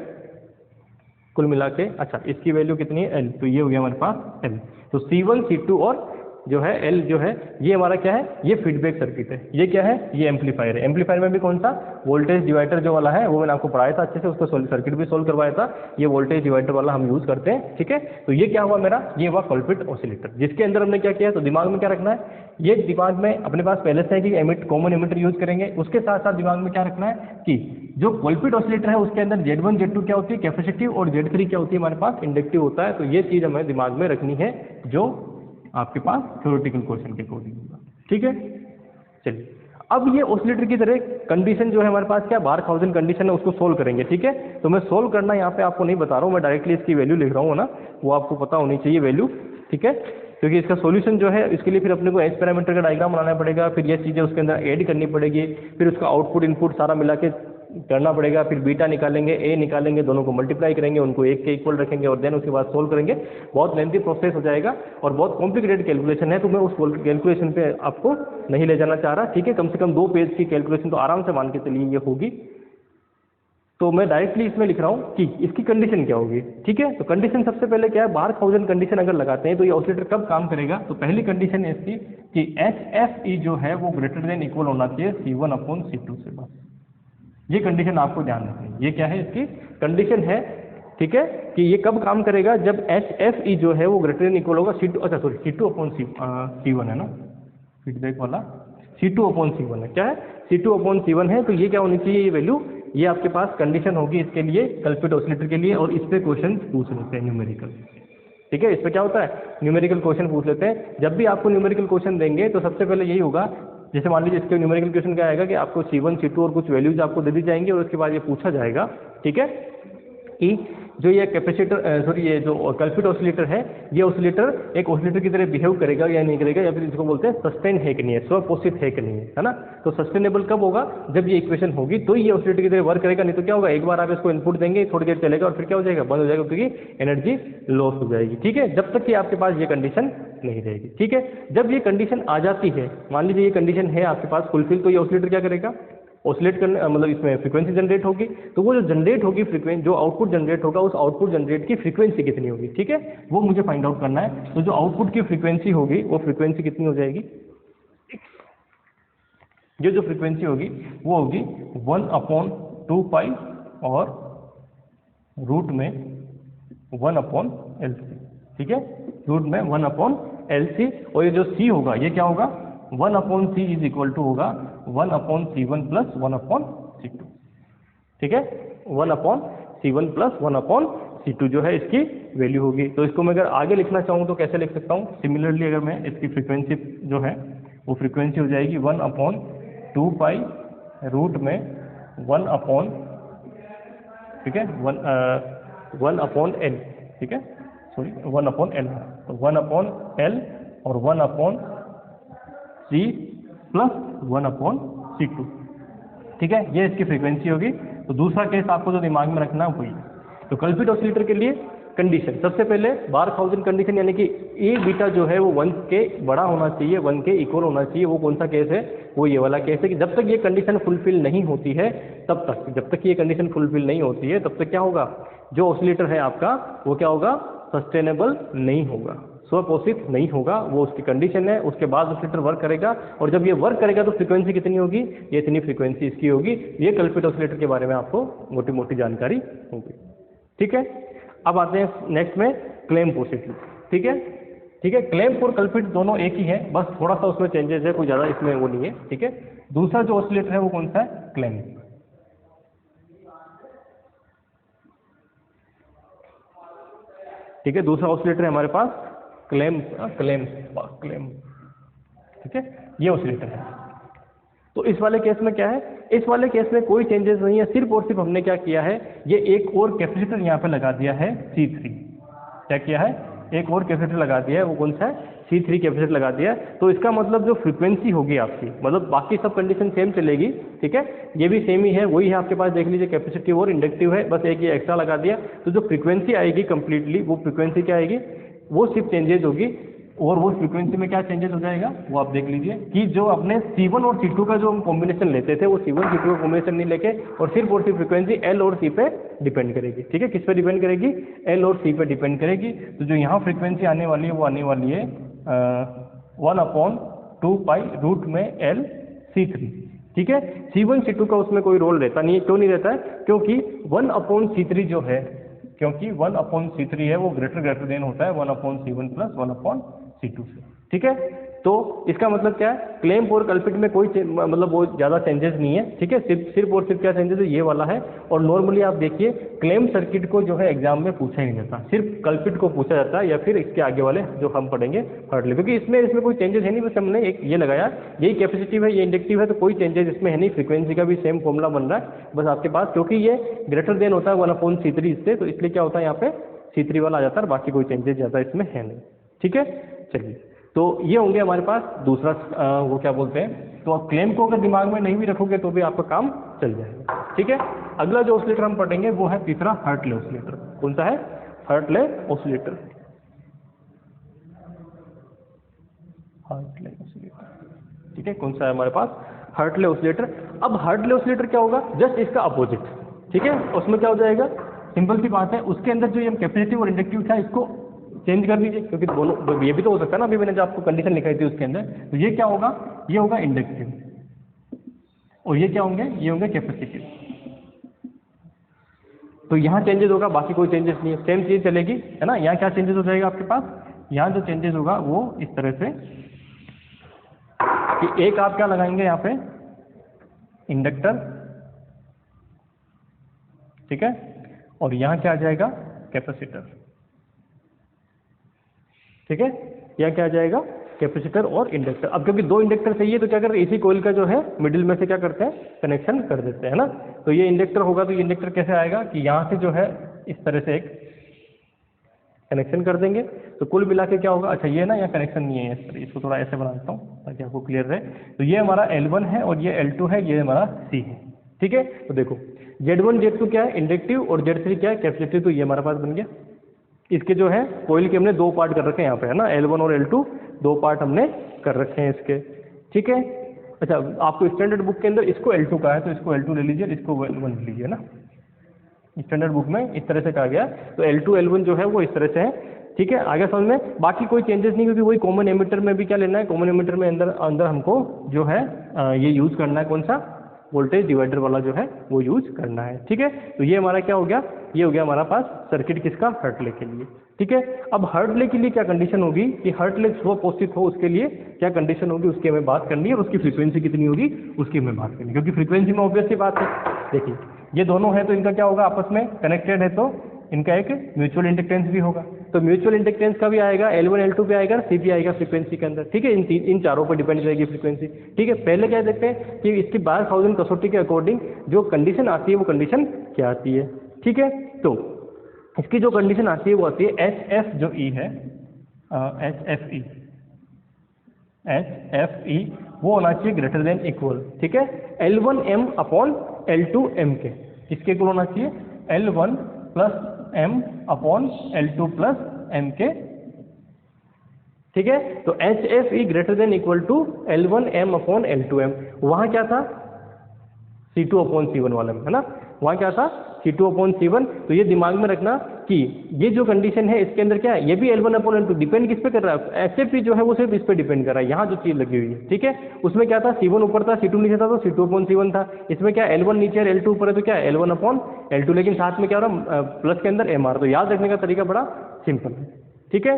कुल मिला के, अच्छा इसकी वैल्यू कितनी है, L, तो ये हो गया हमारे पास L। तो C1 C2 और जो है L जो है, ये हमारा क्या है, ये फीडबैक सर्किट है। ये क्या है, ये एम्पलीफायर है। एम्पलीफायर में भी कौन सा, वोल्टेज डिवाइडर जो वाला है, वो मैंने आपको पढ़ाया था अच्छे से, उसको सर्किट भी सोल्व करवाया था। ये वोल्टेज डिवाइडर वाला हम यूज़ करते हैं, ठीक है। तो ये क्या हुआ मेरा, ये हुआ कॉलपिट ऑसिलेटर, जिसके अंदर हमने क्या किया, तो दिमाग में क्या रखना है, ये दिमाग में अपने पास पहले से है कि कॉमन एमिटर यूज़ करेंगे, उसके साथ साथ दिमाग में क्या रखना है कि जो कॉलपिट ऑसिलेटर है उसके अंदर Z1 Z2 क्या होती है, कैपेसिटिव, और Z3 क्या होती है हमारे पास, इंडक्टिव होता है। तो ये चीज़ हमें दिमाग में रखनी है, जो आपके पास थ्योरेटिकल क्वेश्चन के अकॉर्डिंग होगा, ठीक है। चलिए, अब ये ऑसिलेटर की तरह कंडीशन जो है हमारे पास क्या, बारखाउज़न कंडीशन है, उसको सोल्व करेंगे, ठीक है। तो मैं सोल्व करना यहाँ पे आपको नहीं बता रहा हूँ, मैं डायरेक्टली इसकी वैल्यू लिख रहा हूँ ना, वो आपको पता होनी चाहिए वैल्यू, ठीक है। क्योंकि इसका सॉल्यूशन जो है, इसके लिए फिर अपने को एच पैरामीटर का डायग्राम बनाना पड़ेगा, फिर ये चीज़ें उसके अंदर ऐड करनी पड़ेगी, फिर उसका आउटपुट इनपुट सारा मिला के करना पड़ेगा, फिर बीटा निकालेंगे, ए निकालेंगे, दोनों को मल्टीप्लाई करेंगे, उनको एक के इक्वल रखेंगे, और देन उसके बाद सोल्व करेंगे। बहुत लेंथी प्रोसेस हो जाएगा और बहुत कॉम्प्लिकेटेड कैलकुलेशन है, तो मैं उस कैलकुलेशन पे आपको नहीं ले जाना चाह रहा, ठीक है। कम से कम 2 पेज की कैलकुलेशन तो आराम से मान के चलिए ये होगी। तो मैं डायरेक्टली इसमें लिख रहा हूँ कि इसकी कंडीशन क्या होगी, ठीक है। तो कंडीशन सबसे पहले क्या है, बारखाउज़न कंडीशन अगर लगाते हैं तो ये ऑसिलेटर कब काम करेगा, तो पहली कंडीशन है इसकी कि HFE जो है वो ग्रेटर देन इक्वल होना चाहिए C1/C2 से, बस ये कंडीशन आपको ध्यान रखनी है। ये क्या है, इसकी कंडीशन है, ठीक है, कि ये कब काम करेगा, जब HFE जो है वो ग्रेटर देन इक्वल होगा C2, अच्छा सॉरी C2/C1 है ना, फीडबैक वाला C2/C1 है, क्या है, C2/C1 है। तो ये क्या होनी चाहिए, ये वैल्यू, ये आपके पास कंडीशन होगी इसके लिए, कल्पित ऑसिलेटर के लिए, और इस पे क्वेश्चन पूछ लेते हैं न्यूमेरिकल, ठीक है। इस पे क्या होता है, न्यूमेरिकल क्वेश्चन पूछ लेते हैं। जब भी आपको न्यूमेरिकल क्वेश्चन देंगे तो सबसे पहले यही होगा, जैसे मान लीजिए इसके न्यूमेरिकल क्वेश्चन क्या आएगा कि आपको C1 C2 और कुछ वैल्यूज आपको दे दी जाएंगी, और उसके बाद ये पूछा जाएगा, ठीक है, कि जो ये कैपेसिटर सॉरी ये जो कल्पित ऑसिलेटर है, ये ऑसिलेटर एक ऑसिलेटर की तरह बिहेव करेगा या नहीं करेगा, या फिर इसको बोलते हैं सस्टेन है कि नहीं है, स्वपोषित है कि नहीं है ना। तो सस्टेनेबल कब होगा, जब ये इक्वेशन होगी तो ये ऑसिलेटर की तरह वर्क करेगा, नहीं तो क्या होगा, एक बार आप इसको इनपुट देंगे, थोड़ी देर चलेगा और फिर क्या हो जाएगा, बंद हो जाएगा, क्योंकि एनर्जी लॉस हो जाएगी, ठीक है, जब तक कि आपके पास ये कंडीशन नहीं रहेगी, ठीक है। जब ये कंडीशन आ जाती है, मान लीजिए ये कंडीशन है आपके पास फुलफिल, तो ये ऑसिलेटर क्या करेगा, ऑसिलेट करने मतलब इसमें फ्रीक्वेंसी जनरेट होगी, तो वो जो जनरेट होगी फ्रीक्वेंसी, जो आउटपुट जनरेट होगा, उस आउटपुट जनरेट की फ्रीक्वेंसी कितनी होगी, ठीक है, वो मुझे फाइंड आउट करना है। तो जो आउटपुट की फ्रीक्वेंसी होगी वो फ्रीक्वेंसी कितनी हो जाएगी, जो फ्रीक्वेंसी होगी वो होगी 1/2π और रूट में 1/LC, ठीक है, रूट में 1/LC, और ये जो C होगा ये क्या होगा, 1/C इज इक्वल टू होगा 1/C1 प्लस 1/C2। ठीक है, 1/C1 प्लस 1/C2 जो है इसकी वैल्यू होगी। तो इसको मैं अगर आगे लिखना चाहूँ तो कैसे लिख सकता हूँ? सिमिलरली अगर मैं इसकी फ्रीक्वेंसी जो है वो फ्रीक्वेंसी हो जाएगी 1/2 रूट में 1/, ठीक है, 1/L, ठीक है, सॉरी 1/L, तो 1/L और 1/C प्लस 1/C2, ठीक है, ये इसकी फ्रीक्वेंसी होगी। तो दूसरा केस आपको जो दिमाग में रखना है वही। तो कल्पित ऑसिलेटर के लिए कंडीशन, सबसे पहले बारखाउज़ेन कंडीशन, यानी कि ए बीटा जो है वो 1 के बड़ा होना चाहिए, 1 के इक्वल होना चाहिए। वो कौन सा केस है? वो ये वाला केस है कि जब तक ये कंडीशन फुलफिल नहीं होती है तब तक, जब तक ये कंडीशन फुलफिल नहीं होती है तब तक क्या होगा? जो ऑसिलेटर है आपका वो क्या होगा? सस्टेनेबल नहीं होगा, स्वपोषित नहीं होगा। वो उसकी कंडीशन है, उसके बाद ऑसिलेटर वर्क करेगा, और जब ये वर्क करेगा तो फ्रीक्वेंसी कितनी होगी? ये इतनी फ्रीक्वेंसी इसकी होगी। ये कल्पित ऑसिलेटर के बारे में आपको मोटी मोटी जानकारी होगी। ठीक है, अब आते हैं नेक्स्ट में क्लैंप ऑसिलेटर। ठीक है, ठीक है, क्लैंप और कल्पित दोनों एक ही है, बस थोड़ा सा उसमें चेंजेस है, कोई ज़्यादा इसमें वो नहीं है। ठीक है, दूसरा जो ऑसिलेटर है वो कौन सा है? क्लैंप। ठीक है, दूसरा ऑसिलेटर है हमारे पास क्लैंप, ठीक है, ये ऑसिलेटर है। तो इस वाले केस में क्या है? इस वाले केस में कोई चेंजेस नहीं है, सिर्फ और सिर्फ हमने क्या किया है, ये एक और कैपेसिटर यहाँ पे लगा दिया है C3। क्या किया है? एक और कैपेसिटर लगा दिया है, वो कौन सा है? C3 कैपेसिटर लगा दिया है। तो इसका मतलब जो फ्रीक्वेंसी होगी आपकी, मतलब बाकी सब कंडीशन सेम चलेगी, ठीक है, ये भी सेम ही है, वही है आपके पास, देख लीजिए कैपेसिटिव और इंडक्टिव है, बस एक ये एक्स्ट्रा लगा दिया। तो जो फ्रीक्वेंसी आएगी कंप्लीटली, वो फ्रीक्वेंसी क्या आएगी? वो सिर्फ चेंजेस होगी। और वो फ्रीक्वेंसी में क्या चेंजेस हो जाएगा वो आप देख लीजिए कि जो अपने C1 और C2 का जो हम कॉम्बिनेशन लेते थे, वो C1 C2 का कॉम्बिनेशन नहीं लेके और सिर्फ फ्रीक्वेंसी L और C पे डिपेंड करेगी। ठीक है, किस पे डिपेंड करेगी? L और C पे डिपेंड करेगी। तो जो यहाँ फ्रीक्वेंसी आने वाली है वो आने वाली है 1/2 रूट में L C3। ठीक है, C1 C2 का उसमें कोई रोल रहता नहीं है। क्यों नहीं रहता है? क्योंकि 1/C3 जो है, क्योंकि 1/C3 है वो ग्रेटर देन होता है 1/C1 प्लस 1/C2 से। ठीक है, तो इसका मतलब क्या है? क्लैंप और कल्पित में कोई मतलब वो ज़्यादा चेंजेस नहीं है। ठीक है, सिर्फ और सिर्फ क्या चेंजेस है? ये वाला है। और नॉर्मली आप देखिए क्लैंप सर्किट को जो है एग्जाम में पूछा ही नहीं जाता, सिर्फ कल्पित को पूछा जाता है, या फिर इसके आगे वाले जो हम पढ़ेंगे हर्टले, क्योंकि इसमें कोई चेंजेस है नहीं, बस हमने एक ये लगाया, यही कैपेसिटिव है, ये इंडक्टिव है, तो कोई चेंजेस इसमें है नहीं। फ्रीक्वेंसी का भी सेम फॉर्मूला बन रहा है बस आपके पास, क्योंकि ये ग्रेटर देन होता है 1/C3 इससे, तो इसलिए क्या होता है यहाँ पे C3 वाला आ जाता है, बाकी कोई चेंजेस ज़्यादा इसमें है नहीं। ठीक है, चलिए, तो ये होंगे हमारे पास दूसरा वो क्या बोलते हैं। तो आप क्लैंप को अगर दिमाग में नहीं भी रखोगे तो भी आपका काम चल जाएगा। ठीक है, अगला जो ऑसिलेटर हम पढ़ेंगे वो है तीसरा हर्टले ऑसिलेटर। कौन सा है? हर्टले ऑसिलेटर। हर्टले ऑसिलेटर, ठीक है, कौन सा है हमारे पास? हर्टले ऑसिलेटर। अब हर्टले ऑसिलेटर क्या होगा? जस्ट इसका अपोजिट। ठीक है, उसमें क्या हो जाएगा? सिंपल सी बात है, उसके अंदर जो ये कैपेसिटिव और इंडक्टिव था इसको चेंज कर दीजिए, क्योंकि दोनों ये भी तो हो सकता है ना। अभी मैंने जो आपको कंडीशन लिखाई थी उसके अंदर, तो ये क्या होगा? ये होगा इंडक्टिव, और ये क्या होंगे? ये होंगे कैपेसिटिव। तो यहाँ चेंजेस होगा, बाकी कोई चेंजेस नहीं है, सेम चीज चलेगी, है ना। यहाँ क्या चेंजेस हो जाएगा आपके पास? यहाँ जो चेंजेस होगा वो इस तरह से कि एक आप क्या लगाएंगे यहाँ पे? इंडक्टर, ठीक है, और यहाँ क्या आ जाएगा? कैपेसिटर। ठीक है, यहाँ क्या आ जाएगा? कैपेसिटर और इंडक्टर। अब क्योंकि दो इंडक्टर चाहिए तो क्या करते हैं? इसी कोइल का जो है मिडिल में से क्या करते हैं? कनेक्शन कर देते हैं, है ना। तो ये इंडक्टर होगा, तो ये इंडक्टर कैसे आएगा कि यहाँ से जो है इस तरह से एक कनेक्शन कर देंगे। तो कुल मिला के क्या होगा? अच्छा, ये ना यहाँ कनेक्शन नहीं है, इसको थोड़ा ऐसे बना देता हूँ ताकि आपको क्लियर रहे। तो ये हमारा L1 है और ये L2 है, ये हमारा C है। ठीक है, तो देखो Z1 Z2 क्या है? इंडक्टिव, और Z3 क्या है? कैपेसिटिव। तो ये हमारे पास बन गया। इसके जो है कोइल के हमने दो पार्ट कर रखे हैं यहाँ पे, है ना, L1 और L2 दो पार्ट हमने कर रखे हैं इसके। ठीक है, अच्छा, आपको स्टैंडर्ड बुक के अंदर इसको L2 का है तो इसको L2 ले लीजिए, इसको L1 ले लीजिए ना। स्टैंडर्ड बुक में इस तरह से कहा गया, तो L2 L1 जो है वो इस तरह से है। ठीक है, आगे समझ में? बाकी कोई चेंजेस नहीं, क्योंकि वही कॉमन एमिटर में भी क्या लेना है? कॉमन एमिटर में अंदर हमको जो है ये यूज करना है, कौन सा? वोल्टेज डिवाइडर वाला जो है वो यूज करना है। ठीक है, तो ये हमारा क्या हो गया? ये हो गया हमारा पास सर्किट किसका? हर्टले के लिए। ठीक है। अब हर्टले के लिए क्या कंडीशन होगी कि हर्टले स्लो अपोजिट हो, उसके लिए क्या कंडीशन होगी उसकी हमें बात करनी है, और उसकी फ्रीक्वेंसी कितनी होगी उसकी हमें बात करनी है, क्योंकि फ्रीक्वेंसी में ऑब्वियस सी बात है। देखिए ये दोनों है तो इनका क्या होगा, आपस में कनेक्टेड है तो इनका एक म्यूचुअल इंडक्टेंस भी होगा। तो म्यूचुअल इंडक्टेंस का भी आएगा, L1 L2 पे आएगा, C भी आएगा फ्रीक्वेंसी के अंदर, ठीक है। इन चारों पर डिपेंड रहेगी फ्रीक्वेंसी, ठीक है। पहले क्या देखते हैं कि इसकी बायरखाउजेन कसौटी के अकॉर्डिंग जो कंडीशन आती है वो कंडीशन क्या आती है, ठीक है। तो इसकी जो कंडीशन आती है वो आती है HF जो E है, HFE वो होना चाहिए ग्रेटर देन इक्वल, ठीक है, L1M अपॉन L2M के। किसके इक्वल होना चाहिए, L1 plus M upon L2 plus M के, ठीक है। तो HFE greater than equal to L1M upon L2M। वहाँ क्या था, C2 अपॉन C1 वाले में, है ना, वहाँ क्या था C2 अपॉन C1। तो ये दिमाग में रखना कि ये जो कंडीशन है इसके अंदर क्या है, ये भी L1 अपॉन L2 डिपेंड किस पे कर रहा है, HFE जो है वो सिर्फ इस पे डिपेंड कर रहा है, यहाँ जो चीज़ लगी हुई है, ठीक है। उसमें क्या था, C1 ऊपर था, C2 नीचे था, तो C2 अपॉन C1 था। इसमें क्या L1 नीचे है, L2 ऊपर है, तो क्या है L1 अपॉन L2, लेकिन साथ में क्या हो रहा, प्लस के अंदर MR। तो याद रखने का तरीका बड़ा सिंपल है, ठीक है।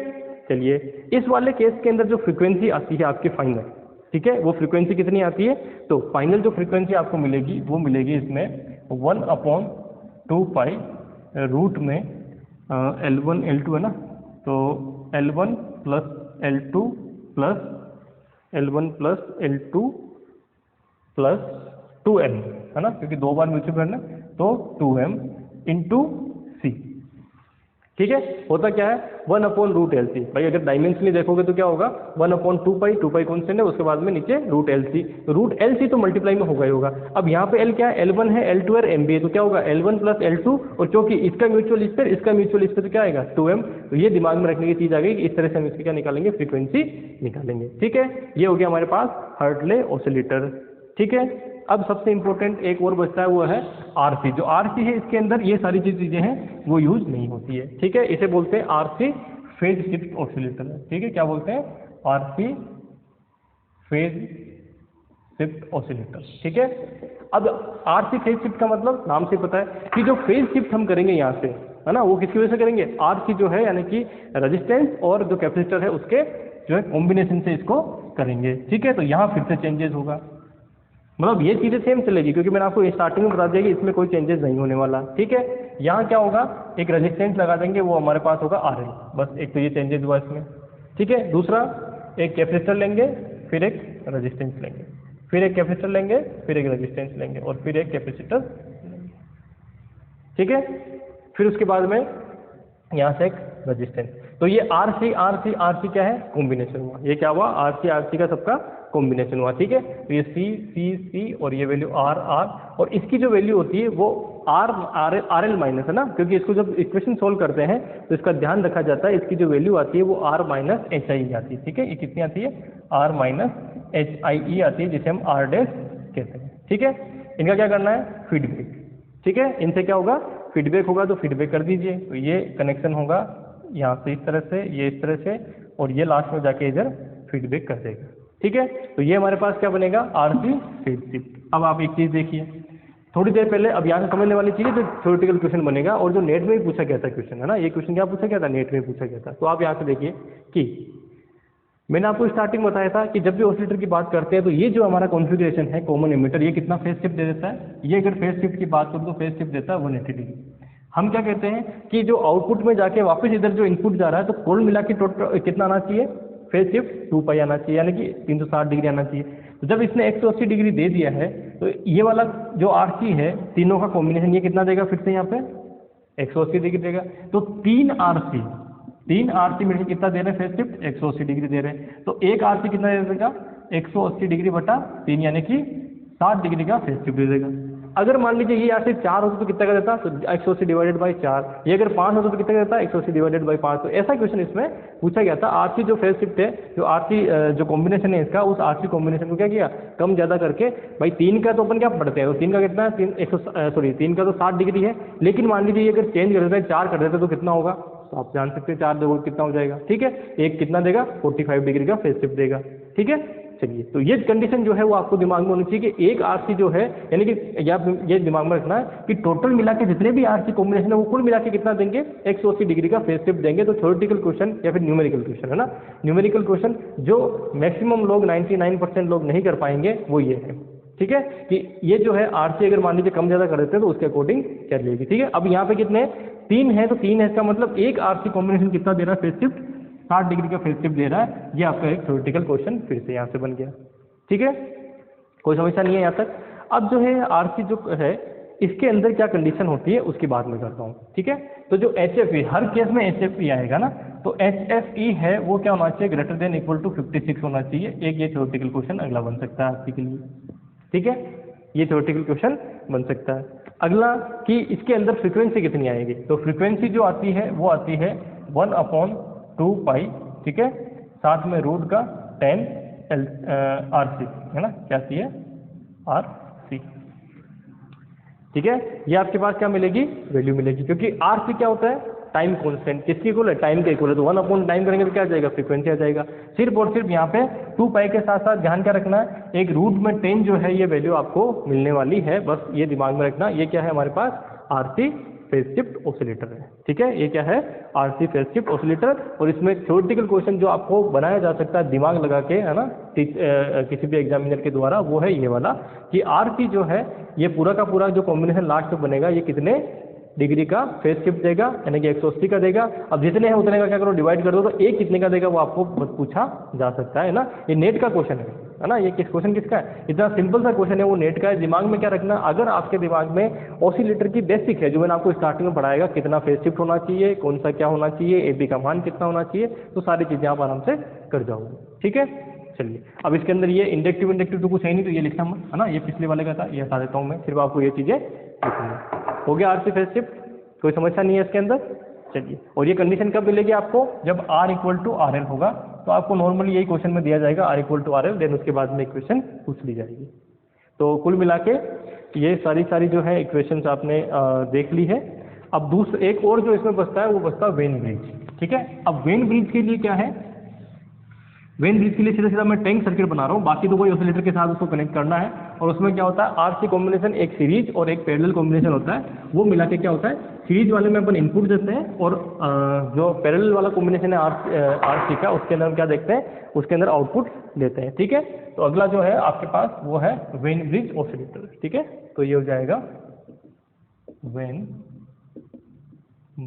चलिए इस वाले केस के अंदर जो फ्रीक्वेंसी आती है आपकी फाइनल, ठीक है, वो फ्रीक्वेंसी कितनी आती है, तो फाइनल जो फ्रीक्वेंसी आपको मिलेगी वो मिलेगी इसमें 1/2 रूट में L1 L2 है ना, तो L1 plus L2 plus L1 plus L2 plus 2M, है ना, क्योंकि दो बार म्यूचुअल करना, तो 2M इंटू C, ठीक है। होता क्या है 1/√LC, भाई अगर डायमेंशनली देखोगे तो क्या होगा 1/2 2 पाई कॉन्स्टेंट है, उसके बाद में नीचे √LC, तो √LC तो मल्टीप्लाई में होगा ही होगा। अब यहाँ पे L क्या है, L1 है, L2 है, M भी है, तो क्या होगा L1 प्लस L2, और क्योंकि इसका म्यूचुअल इस पर, इसका म्यूचुअल इस पर, तो क्या आएगा 2M। तो ये दिमाग में रखने की चीज़ आ गई कि इस तरह से हम इसकी क्या निकालेंगे, फ्रीक्वेंसी निकालेंगे, ठीक है। ये हो गया हमारे पास हर्टले ऑसिलेटर, ठीक है। अब सबसे इंपॉर्टेंट एक और बचता है वो है RC। जो RC है इसके अंदर ये सारी चीज़ें हैं वो यूज नहीं होती है, ठीक है। इसे बोलते हैं RC फेज शिफ्ट ऑसिलेटर, ठीक है। क्या बोलते हैं, RC फेज शिफ्ट ऑसिलेटर, ठीक है। अब RC फेज शिफ्ट का मतलब नाम से पता है कि जो फेज शिफ्ट हम करेंगे यहाँ से, है ना, वो किसकी वजह से करेंगे, RC जो है यानी कि रेजिस्टेंस और जो कैपेसिटर है उसके जो है कॉम्बिनेशन से इसको करेंगे, ठीक है। तो यहाँ फिर से चेंजेस होगा, मतलब ये चीज़ें सेम चलेगी, क्योंकि मैंने आपको स्टार्टिंग में बता दिया कि इसमें कोई चेंजेस नहीं होने वाला, ठीक है। यहाँ क्या होगा, एक रेजिस्टेंस लगा देंगे, वो हमारे पास होगा RL, बस एक तो ये चेंजेस हुआ इसमें, ठीक है। दूसरा एक कैपेसिटर लेंगे, फिर एक रेजिस्टेंस लेंगे, फिर एक कैपेसिटर लेंगे, फिर एक रेजिस्टेंस लेंगे, और फिर एक कैपेसिटर, ठीक है। फिर उसके बाद में यहाँ से एक रेजिस्टेंस। तो ये RC क्या है, कॉम्बिनेशन हुआ, ये क्या हुआ RC का सबका कॉम्बिनेशन हुआ, ठीक है। तो ये C और ये वैल्यू R, और इसकी जो वैल्यू होती है वो RL माइनस, है ना, क्योंकि इसको जब इक्वेशन सोल्व करते हैं तो इसका ध्यान रखा जाता है, इसकी जो वैल्यू आती है वो R माइनस HIE आती है, ठीक है। ये कितनी आती है, R माइनस HIE आती है, जिसे हम R डैश कहते हैं, ठीक है। इनका क्या करना है, फीडबैक, ठीक है। इनसे क्या होगा, फीडबैक होगा, तो फीडबैक कर दीजिए। तो ये कनेक्शन होगा यहाँ से इस तरह से, ये इस तरह से, और ये लास्ट में जाके इधर फीडबैक कर देगा, ठीक है। तो ये हमारे पास क्या बनेगा, RC फेज शिफ्ट। अब आप एक चीज़ देखिए, थोड़ी देर पहले, अब यहाँ से समझने वाली चीज़ है, तो थ्योरेटिकल क्वेश्चन बनेगा, और जो नेट में भी पूछा गया था क्वेश्चन, है ना, ये क्वेश्चन क्या पूछा गया था, नेट में पूछा गया था। तो आप यहाँ से देखिए कि मैंने आपको स्टार्टिंग बताया था कि जब भी ऑसिलेटर की बात करते हैं तो ये जो हमारा कॉन्फ़िगरेशन है कॉमन एमिटर, ये कितना फेज शिफ्ट दे देता है, ये अगर फेज शिफ्ट की बात करूँ तो फेज शिफ्ट देता है 180 डिग्री। हम क्या कहते हैं कि जो आउटपुट में जाके वापस इधर जो इनपुट जा रहा है, तो कुल मिला के टोटल कितना आना चाहिए, फेज शिफ्ट 2 पाई आना चाहिए, यानी कि 360 डिग्री आना चाहिए। तो जब इसने 180 डिग्री दे दिया है, तो ये वाला जो RC है, तीनों का कॉम्बिनेशन, ये कितना देगा, फिर से यहाँ पे 180 डिग्री देगा। तो 3 RC मिलकर कितना दे रहे हैं, फेज शिफ्ट 180 डिग्री दे रहे हैं। तो एक RC कितना दे देगा, 180 डिग्री बटा 3, यानी कि 60 डिग्री का फेज शिफ्ट दे देगा। अगर मान लीजिए ये यहाँ से 4 होता तो कितना का देता, तो 180 डिवाइडेड बाई 4। ये अगर 5 होता तो कितना का देता, 180 डिवाइडेड बाई 5। तो ऐसा क्वेश्चन इसमें पूछा गया था। RC जो फेज शिफ्ट है, जो RC जो कॉम्बिनेशन है इसका, उस RC कॉम्बिनेशन को क्या किया, कम ज़्यादा करके, भाई 3 का तो अपन क्या पढ़ते हैं, तो 3 का कितना है, 3 का तो 60 डिग्री है, लेकिन मान लीजिए ये अगर चेंज कर देता है, 4 कर देता है, तो कितना होगा, तो आप जान सकते हैं 4 देखो कितना हो जाएगा, ठीक है। एक कितना देगा, 45 डिग्री का फेज शिफ्ट देगा, ठीक है। चलिए, तो ये कंडीशन जो है वो आपको दिमाग में होनी चाहिए कि एक आरसी जो है, यानी कि या ये दिमाग में रखना है कि टोटल मिला के जितने भी आरसी कॉम्बिनेशन है वो कुल मिला के कितना देंगे, 180 डिग्री का फेज शिफ्ट देंगे। तो थ्योरेटिकल क्वेश्चन या फिर न्यूमेरिकल क्वेश्चन है ना, न्यूमेरिकल क्वेश्चन जो मैक्सिमम लोग 99% लोग नहीं कर पाएंगे वो ये है, ठीक है, कि ये जो है आरसी अगर मान लीजिए कम ज़्यादा कर देते हैं तो उसके अकॉर्डिंग कर लेगी, ठीक है। अब यहाँ पे कितने 3 है, तो 3 है, इसका मतलब एक आरसी कॉम्बिनेशन कितना दे रहा है फेज शिफ्ट, 60 डिग्री का फेज शिफ्ट दे रहा है। ये आपका एक थ्योरेटिकल क्वेश्चन फिर से यहाँ से बन गया, ठीक है, कोई समस्या नहीं है यहाँ तक। अब जो है आरसी जो है इसके अंदर क्या कंडीशन होती है उसकी बात मैं करता हूँ, ठीक है। तो जो HFE, हर केस में HFE आएगा ना, तो HFE है वो क्या होना चाहिए, ग्रेटर देन इक्वल टू 56 होना चाहिए। एक ये थ्योरेटिकल क्वेश्चन अगला बन सकता है आपके लिए, ठीक है, ये थ्योरेटिकल क्वेश्चन बन सकता है। अगला कि इसके अंदर फ्रीक्वेंसी कितनी आएगी, तो फ्रीक्वेंसी जो आती है वो आती है 1/2 पाई, ठीक है, साथ में रूट का 10 RC है ना, क्या आती है RC, ठीक है। ये आपके पास क्या मिलेगी, वैल्यू मिलेगी, क्योंकि RC क्या होता है, टाइम कांस्टेंट, किसकी इक्वल है, टाइम के इक्वल है, तो 1/टाइम करेंगे तो क्या आ जाएगा, फ्रीक्वेंसी आ जाएगा। सिर्फ और सिर्फ यहाँ पे 2 पाई के साथ साथ ध्यान क्या रखना है, एक रूट में 10 जो है ये वैल्यू आपको मिलने वाली है, बस ये दिमाग में रखना। ये क्या है हमारे पास, RC फेज शिफ्ट ऑसिलेटर है, ठीक है, ये क्या है, RC फेज शिफ्ट ऑसिलेटर। और इसमें थ्योरेटिकल क्वेश्चन जो आपको बनाया जा सकता है दिमाग लगा के, है ना, किसी भी एग्जामिनर के द्वारा, वो है ये वाला कि RC जो है ये पूरा का पूरा जो कॉम्बिनेशन लास्ट में बनेगा ये कितने डिग्री का फेज शिफ्ट देगा, यानी कि 180 का देगा। अब जितने हैं उतने का क्या करो, डिवाइड कर दो, तो एक कितने का देगा वो आपको पूछा जा सकता है ना। ये नेट का क्वेश्चन है ना, ये क्वेश्चन किसका है, इतना सिंपल सा क्वेश्चन है, वो नेट का है। दिमाग में क्या रखना, अगर आपके दिमाग में ऑसिलेटर की बेसिक है जो मैंने आपको स्टार्टिंग में पढ़ाएगा, कितना फेज शिफ्ट होना चाहिए, कौन सा क्या होना चाहिए, AB का मान कितना होना चाहिए, तो सारी चीज़ें आप आराम से कर जाओगे, ठीक है। चलिए, अब इसके अंदर ये इंडक्टिव तो कुछ है नहीं, तो ये लिखना मत, है ना, ये पिछले वाले का था, ये हटा देता हूँ मैं, सिर्फ आपको ये चीज़ें लिखूंगा। हो गया RC फेज शिफ्ट, कोई समस्या नहीं है इसके अंदर। चलिए, और ये कंडीशन कब मिलेगी आपको, जब R = RL होगा, तो आपको नॉर्मली यही क्वेश्चन में दिया जाएगा R = RL, देन उसके बाद में इक्वेशन पूछ ली जाएगी। तो कुल मिला के ये सारी जो है इक्वेशंस आपने देख ली है। अब दूसरा एक और जो इसमें बचता है वो बचता है वेन ब्रिज, ठीक है। अब वेन ब्रिज के लिए क्या है, वेन ब्रिज के लिए सीधा सीधा मैं टैंक सर्किट बना रहा हूँ, बाकी तो कोई ऑसिलेटर के साथ उसको कनेक्ट करना है। और उसमें क्या होता है, RC कॉम्बिनेशन एक सीरीज और एक पैरेलल कॉम्बिनेशन होता है, वो मिला के क्या होता है, सीरीज वाले में अपन इनपुट देते हैं, और जो पैरेलल वाला कॉम्बिनेशन है RC का, उसके अंदर हम क्या देखते हैं, उसके अंदर आउटपुट लेते हैं, ठीक है। तो अगला जो है आपके पास वो है वेन ब्रिज ऑसिलेटर, ठीक है। तो ये हो जाएगा वेन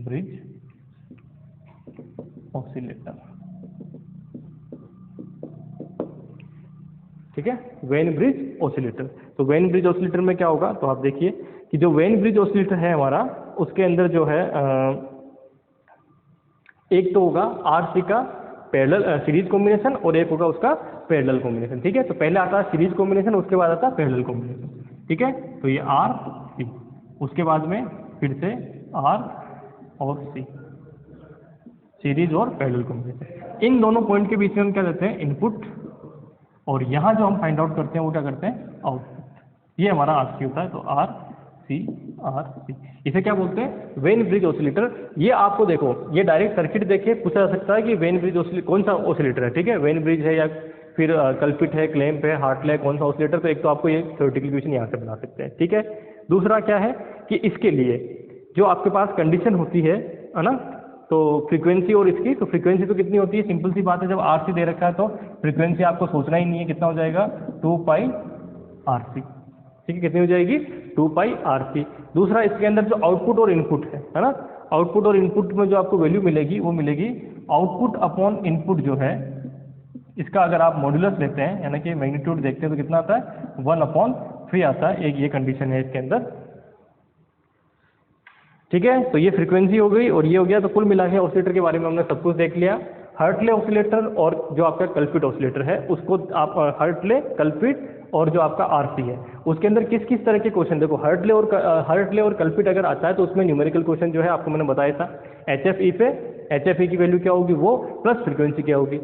ब्रिज ऑसिलेटर, ठीक है, वेन ब्रिज ऑसिलेटर। तो वेन ब्रिज ऑसिलेटर में क्या होगा, तो आप देखिए कि जो वेन ब्रिज ऑसिलेटर है हमारा, उसके अंदर जो है एक तो होगा RC का पैरेलल सीरीज कॉम्बिनेशन, और एक होगा उसका पैरेलल कॉम्बिनेशन, ठीक है। तो पहले आता है सीरीज कॉम्बिनेशन, उसके बाद आता है पैरेलल कॉम्बिनेशन, ठीक है। तो ये RC, उसके बाद में फिर से R और C, सीरीज और पैरेलल कॉम्बिनेशन। इन दोनों पॉइंट के बीच में हम क्या देते हैं, इनपुट, और यहाँ जो हम फाइंड आउट करते हैं वो क्या करते हैं, आउटपुट। ये हमारा RC होता है, तो RC। इसे क्या बोलते हैं, वेन ब्रिज ऑसिलेटर। ये आपको देखो, ये डायरेक्ट सर्किट देखे पूछा जा सकता है कि वेन ब्रिज ऑसिलेटर कौन सा ऑसिलेटर है, ठीक है, वेन ब्रिज है या फिर कल्पिट है, क्लैंप है, हार्टले है, कौन सा ऑसिलेटर। तो एक तो आपको ये थ्योरेटिकल क्वेश्चन यहाँ से बना सकते हैं, ठीक है। दूसरा क्या है कि इसके लिए जो आपके पास कंडीशन होती है ना, तो फ्रीक्वेंसी और इसकी, तो फ्रीक्वेंसी तो कितनी होती है, सिंपल सी बात है, जब RC दे रखा है तो फ्रीक्वेंसी आपको सोचना ही नहीं है, कितना हो जाएगा, 2 पाई RC, ठीक है, कितनी हो जाएगी, 2 पाई RC। दूसरा इसके अंदर जो आउटपुट और इनपुट है ना, आउटपुट और इनपुट में जो आपको वैल्यू मिलेगी वो मिलेगी आउटपुट अपॉन इनपुट जो है, इसका अगर आप मॉड्यूलस लेते हैं, यानी कि मैग्नीट्यूड देखते हैं, तो कितना आता है, 1/3 आता है, एक ये कंडीशन है इसके अंदर, ठीक है। तो ये फ्रीक्वेंसी हो गई और ये हो गया। तो कुल मिला के ऑसिलेटर के बारे में हमने सब कुछ देख लिया। हार्टले ऑसिलेटर और जो आपका कल्पिट ऑसिलेटर है, उसको आप हार्टले, कल्पिट और जो आपका RC है, उसके अंदर किस किस तरह के क्वेश्चन, देखो हार्टले और कल्पिट अगर आता है तो उसमें न्यूमेरिकल क्वेश्चन जो है आपको मैंने बताया था, HFE पे, HFE की वैल्यू क्या होगी वो, प्लस फ्रीक्वेंसी क्या होगी।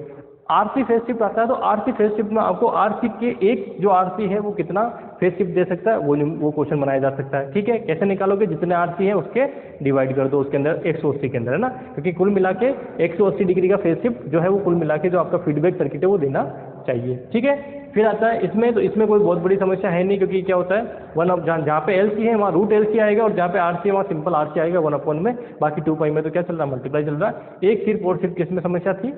RC फेज शिफ्ट आता है, तो RC फेज शिफ्ट में आपको RC के एक जो RC है वो कितना फेज शिफ्ट दे सकता है, वो क्वेश्चन बनाया जा सकता है, ठीक है। कैसे निकालोगे, जितने RC है उसके डिवाइड कर दो उसके अंदर 180 के अंदर, है ना, क्योंकि कुल मिला के 180 डिग्री का फेज शिफ्ट जो है वो कुल मिला के जो आपका फीडबैक सर्किट है वो देना चाहिए, ठीक है। फिर आता है इसमें, तो इसमें कोई बहुत बड़ी समस्या है नहीं, क्योंकि क्या होता है वन अप जहाँ पे एल सी है वहाँ रूट एल सी आएगा, और जहाँ पे आर सी है वहाँ सिंपल आर सी आएगा 1/, में बाकी 2 पाई में तो क्या चल रहा है, मल्टीप्लाई चल रहा है। एक सिर्फ और सिर्फ किस में समस्या थी,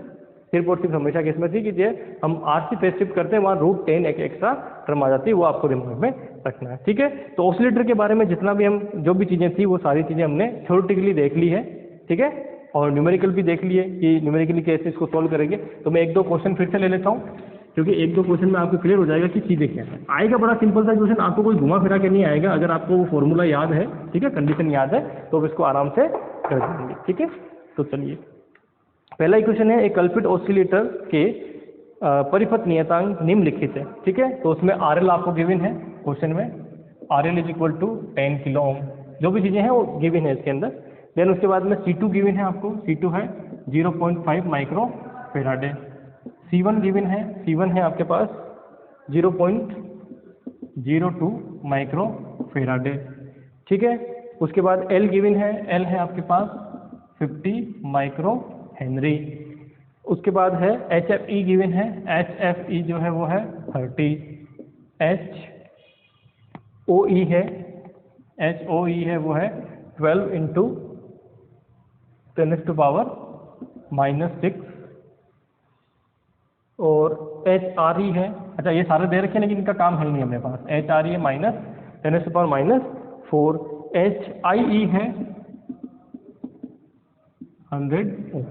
सिर्फ और सिर्फ हमेशा किस में थी कि जो हम आर सी पे शिफ्ट करते हैं वहाँ √10 एक एक्स्ट्रा टर्म आ जाती है, वो आपको दिमाग में रखना है, ठीक है। तो ऑसिलेटर के बारे में जितना भी हम जो भी चीज़ें थी वो सारी चीज़ें हमने थ्योरेटिकली देख ली है, ठीक है, और न्यूमेरिकल भी देख लिए कि न्यूमेरिकली कैसे इसको सॉल्व करेंगे। तो मैं 1-2 क्वेश्चन फिर से ले लेता हूँ, क्योंकि 1-2 क्वेश्चन में आपको क्लियर हो जाएगा कि चीज़ें क्या है। आएगा बड़ा सिंपल सा क्वेश्चन, आपको कोई घुमा फिरा के नहीं आएगा, अगर आपको वो फॉर्मूला याद है, ठीक है, कंडीशन याद है, तो आप इसको आराम से कर देंगे, ठीक है। तो चलिए पहला इक्वेशन है, एक कल्पित ऑसिलेटर के परिपथ नियतांक निम्नलिखित है, ठीक है। तो उसमें RL आपको गिवन है क्वेश्चन में, RL = 10 किलो ओम, जो भी चीज़ें हैं वो गिवन है इसके अंदर। देन उसके बाद में C2 गिवन है आपको, C2 है 0.5 माइक्रो फेराडे, C1 गिवन है, C1 है आपके पास 0.02 माइक्रो फेराडे, ठीक है। उसके बाद L गिवन है, L है आपके पास 50 माइक्रो हेनरी। उसके बाद है HFE गिवन है, HFE जो है वो है 30, HOE है, HOE है वो है 12 × 10⁻⁻6, और HRE है, अच्छा ये सारे दे रखे हैं लेकिन इनका काम है नहीं अपने पास, HRE है -10⁻⁴, HIE है 100 ओम,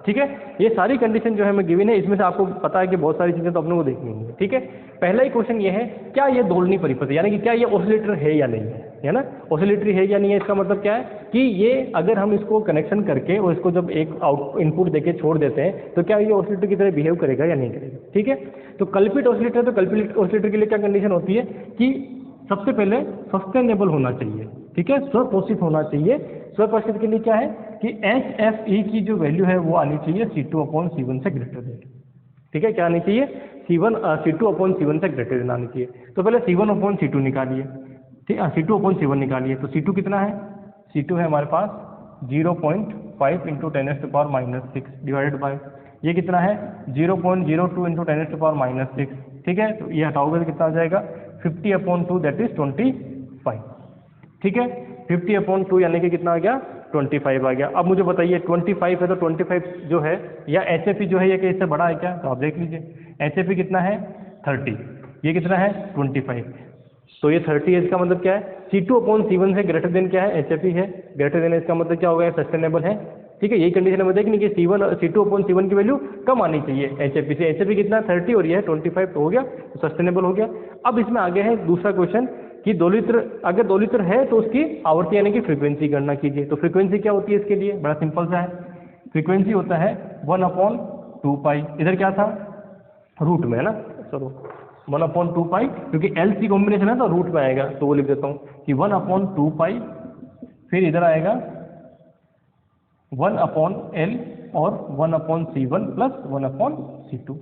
ठीक है। ये सारी कंडीशन जो है मैं गिवन है, इसमें से आपको पता है कि बहुत सारी चीज़ें तो अपने को देखनी होंगी, ठीक है। पहला ही क्वेश्चन ये है, क्या ये दोलनी परिपथ, यानी कि क्या ये ऑसिलेटर है या नहीं है ना, ऑसिलेटरी है या नहीं है, इसका मतलब क्या है कि ये अगर हम इसको कनेक्शन करके और इसको जब एक आउट इनपुट देके छोड़ देते हैं तो क्या ये ऑसिलेटर की तरह बिहेव करेगा या नहीं करेगा, ठीक है। तो कल्पित ऑसिलेटर, तो कल्पित ऑसिलेटर के लिए क्या कंडीशन होती है कि सबसे पहले सस्टेनेबल होना चाहिए, ठीक है, स्वपोषित होना चाहिए। स्वपोषित के लिए क्या है कि HFE की जो वैल्यू है वो आनी चाहिए C2/C1 से ग्रेटर देन, ठीक है, क्या आनी चाहिए, C2/C1 से ग्रेटर देन आनी चाहिए। तो पहले C1/C2 निकालिए, ठीक है, C2/C1 निकालिए, तो C2 कितना है, C2 है हमारे पास 0.5 × 10⁻⁻6 डिवाइडेड बाय, ये कितना है 0.02 × 10⁻⁻6, ठीक है। तो ये हटाओगे तो कितना आ जाएगा 50/2, दैट इज 25, ठीक है। 50/2 यानी कि कितना आ गया 25 आ गया। अब मुझे बताइए 25 है तो 25 जो है, या HFE जो है ये कि इससे बड़ा है क्या, तो आप देख लीजिए HFE कितना है 30, ये कितना है 25, तो ये 30 है, इसका मतलब क्या है C2/C1 से ग्रेटर देन क्या है, HFE है, ग्रेटर देन इसका मतलब क्या होगा, सस्टेनेबल है, ठीक है। यही कंडीशन हमें देखनी कि C2/C1 की वैल्यू कम आनी चाहिए HFE से, HFE कितना 30 और ये है 25, तो हो गया, तो सस्टेनेबल हो गया। अब इसमें आगे है दूसरा क्वेश्चन कि दोलित्र, अगर दोलित्र है तो उसकी आवर्ती यानी कि फ्रीक्वेंसी गणना कीजिए। तो फ्रीक्वेंसी क्या होती है इसके लिए, बड़ा सिंपल सा है, फ्रीक्वेंसी होता है 1/2 इधर क्या था रूट में है ना, चलो 1/2 क्योंकि LC कॉम्बिनेशन है तो रूट में आएगा, तो वो लिख देता हूँ कि 1/2 फिर इधर आएगा 1/L और 1/C1 + 1/C2,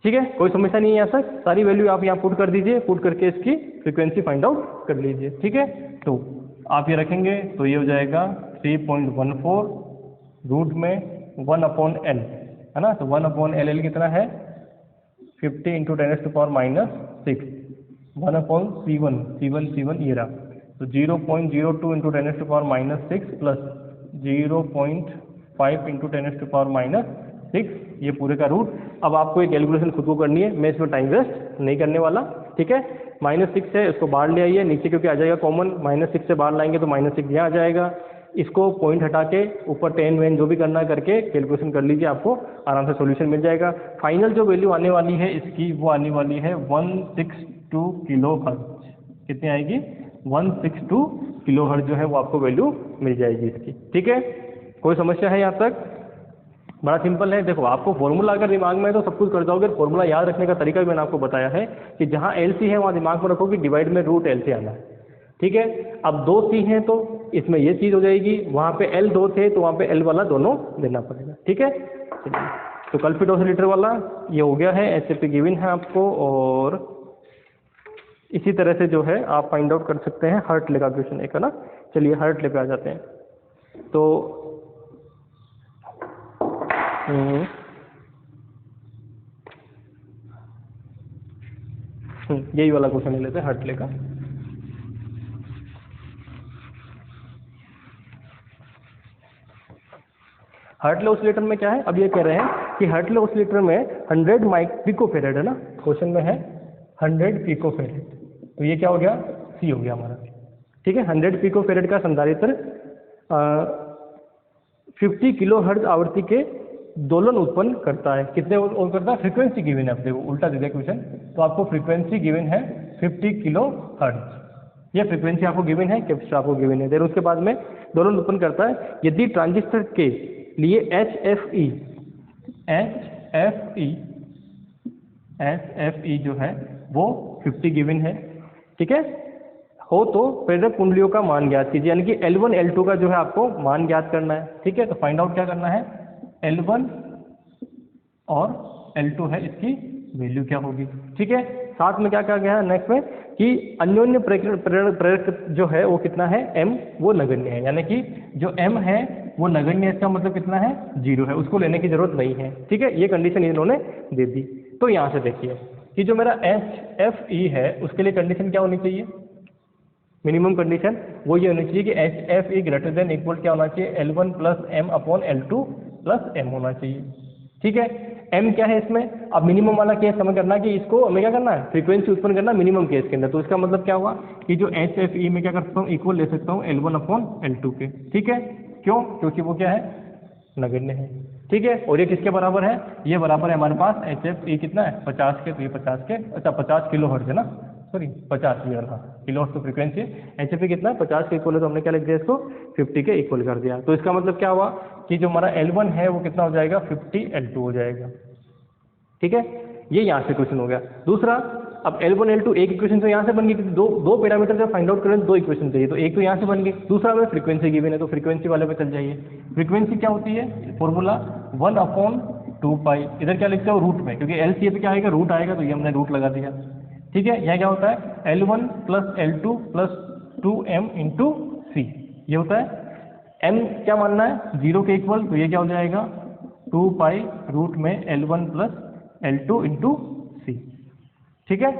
ठीक है। कोई समस्या नहीं है यहाँ तक, सारी वैल्यू आप यहाँ पुट कर दीजिए, पुट करके इसकी फ्रीक्वेंसी फाइंड आउट कर लीजिए, ठीक है। तो आप ये रखेंगे तो ये हो जाएगा 3.14 रूट में 1/L है ना, तो 1/LL कितना है 50 × 10⁻⁻6, 1/C1 ये रहा, तो 0.02 × 10⁻⁻6 प्लस 0.5 × 10⁻⁻6, ये पूरे का रूट। अब आपको एक कैलकुलेशन खुद को करनी है, मैं इसमें टाइम वेस्ट नहीं करने वाला, ठीक है। -6 है, इसको बाहर ले आइए, नीचे क्योंकि आ जाएगा कॉमन, -6 से बाहर लाएंगे तो -6 यहाँ आ जाएगा, इसको पॉइंट हटा के ऊपर 10 वेन जो भी करना है करके कैलकुलेशन कर लीजिए, आपको आराम से सॉल्यूशन मिल जाएगा। फाइनल जो वैल्यू आने वाली है इसकी वो आने वाली है 162 किलोहर्ट्ज, कितनी आएगी 162 किलोहर्ट्ज जो है वो आपको वैल्यू मिल जाएगी इसकी, ठीक है। कोई समस्या है यहाँ तक, बड़ा सिंपल है। देखो आपको फॉर्मूला अगर दिमाग में है तो सब कुछ कर जाओगे, फॉर्मूला याद रखने का तरीका भी मैंने आपको बताया है कि जहाँ LC है वहाँ दिमाग में रखो कि डिवाइड में √LC आना है, ठीक है। अब 2 C हैं तो इसमें ये चीज़ हो जाएगी, वहाँ पे L 2 थे तो वहाँ पे L वाला दोनों देना पड़ेगा, ठीक है। चलिए तो कल्पित ऑसिलेटर वाला ये हो गया है, HFE गिवन है आपको, और इसी तरह से जो है आप फाइंड आउट कर सकते हैं हर्टले का क्वेश्चन एक है ना। चलिए हर्टले पे आ जाते हैं। तो यही वाला क्वेश्चन ले लेते हैं हर्टले का। हर्टले ऑसिलेटर में क्या है, अब ये कह रहे हैं कि हर्टले ऑसिलेटर में 100 पिकोफेरेड है ना, क्वेश्चन में है 100 पिकोफेरेड, तो ये क्या हो गया, सी हो गया हमारा। ठीक है, 100 पिकोफेरेड का संधारित्र 50 किलो हर्ट्ज आवृत्ति के दोलन उत्पन्न करता है। कितने और करता है, फ्रीक्वेंसी गिवन है, आपको उल्टा दे दिया क्वेश्चन, तो आपको फ्रीक्वेंसी गिवन है 50 किलो हर्ट्ज, ये फ्रीक्वेंसी आपको गिवन है, कैपेसिटर आपको गिवन है। देन उसके बाद में दोलन उत्पन्न करता है यदि ट्रांजिस्टर के लिए HFE जो है वो 50 गिवन है, ठीक है, हो तो प्रेरक कुंडलियों का मान ज्ञात कीजिए, यानी कि L1 L2 का जो है आपको मान ज्ञात करना है। ठीक है, तो फाइंड आउट क्या करना है, L1 और L2 है, इसकी वैल्यू क्या होगी। ठीक है, साथ में क्या कहा गया है नेक्स्ट में कि अन्योन्य प्रेरक जो है वो कितना है, M वो नगण्य है, यानी कि जो M है वो नगण्य है, इसका मतलब कितना है, 0 है, उसको लेने की जरूरत नहीं है। ठीक है, ये कंडीशन इन्होंने दे दी। तो यहाँ से देखिए कि जो मेरा HFE है उसके लिए कंडीशन क्या होनी चाहिए, मिनिमम कंडीशन वो ये होनी चाहिए कि HFE ग्रेटर देन इक्वल क्या होना चाहिए, L1 plus M upon L2 plus M होना चाहिए। ठीक है, M क्या है इसमें, अब मिनिमम वाला केस समझ करना कि इसको हमें क्या करना है, फ्रीक्वेंसी उत्पन्न करना मिनिमम केस के अंदर, तो इसका मतलब क्या हुआ कि जो HFE में क्या कर सकता हूँ, इक्वल ले सकता हूँ L1 अपॉन L2 के। ठीक है, क्यों, क्योंकि वो क्या है, नगण्य है। ठीक है, और ये किसके बराबर है, ये बराबर है हमारे पास HFE कितना है, 50 के, तो ये 50 के, अच्छा 50 किलो हर्ट्ज है ना, सॉरी 50 ईयर, हाँ किलो हर्ट्ज तो फ्रीक्वेंसी है, HFE कितना है 50 के इक्वल है, तो हमने क्या लिख दिया इसको 50 के इक्वल कर दिया। तो इसका मतलब क्या हुआ कि जो हमारा L1 है वो कितना हो जाएगा, 50 L2 हो जाएगा। ठीक है, ये यहाँ से क्वेश्चन हो गया। दूसरा, अब L1 L2 एक इक्वेशन तो यहाँ से बन गई, दो पैरामीटर जब फाइंड आउट करें 2 इक्वेशन चाहिए, तो एक तो यहाँ से बन गई, दूसरा में फ्रीक्वेंसी गिवन है, तो फ्रीक्वेंसी वाले पे चल जाइए। फ्रीक्वेंसी क्या होती है, फॉर्मूला 1/2 इधर क्या लिखते हो, रूट में, क्योंकि LCA पे क्या आएगा, रूट आएगा, तो ये हमने रूट लगा दिया। ठीक है, यहाँ क्या होता है, L1 plus L2 plus 2M into C, ये होता है। M क्या मानना है, 0 के इक्वल, तो ये क्या हो जाएगा 2 रूट में L1 plus L2 into C। ठीक है,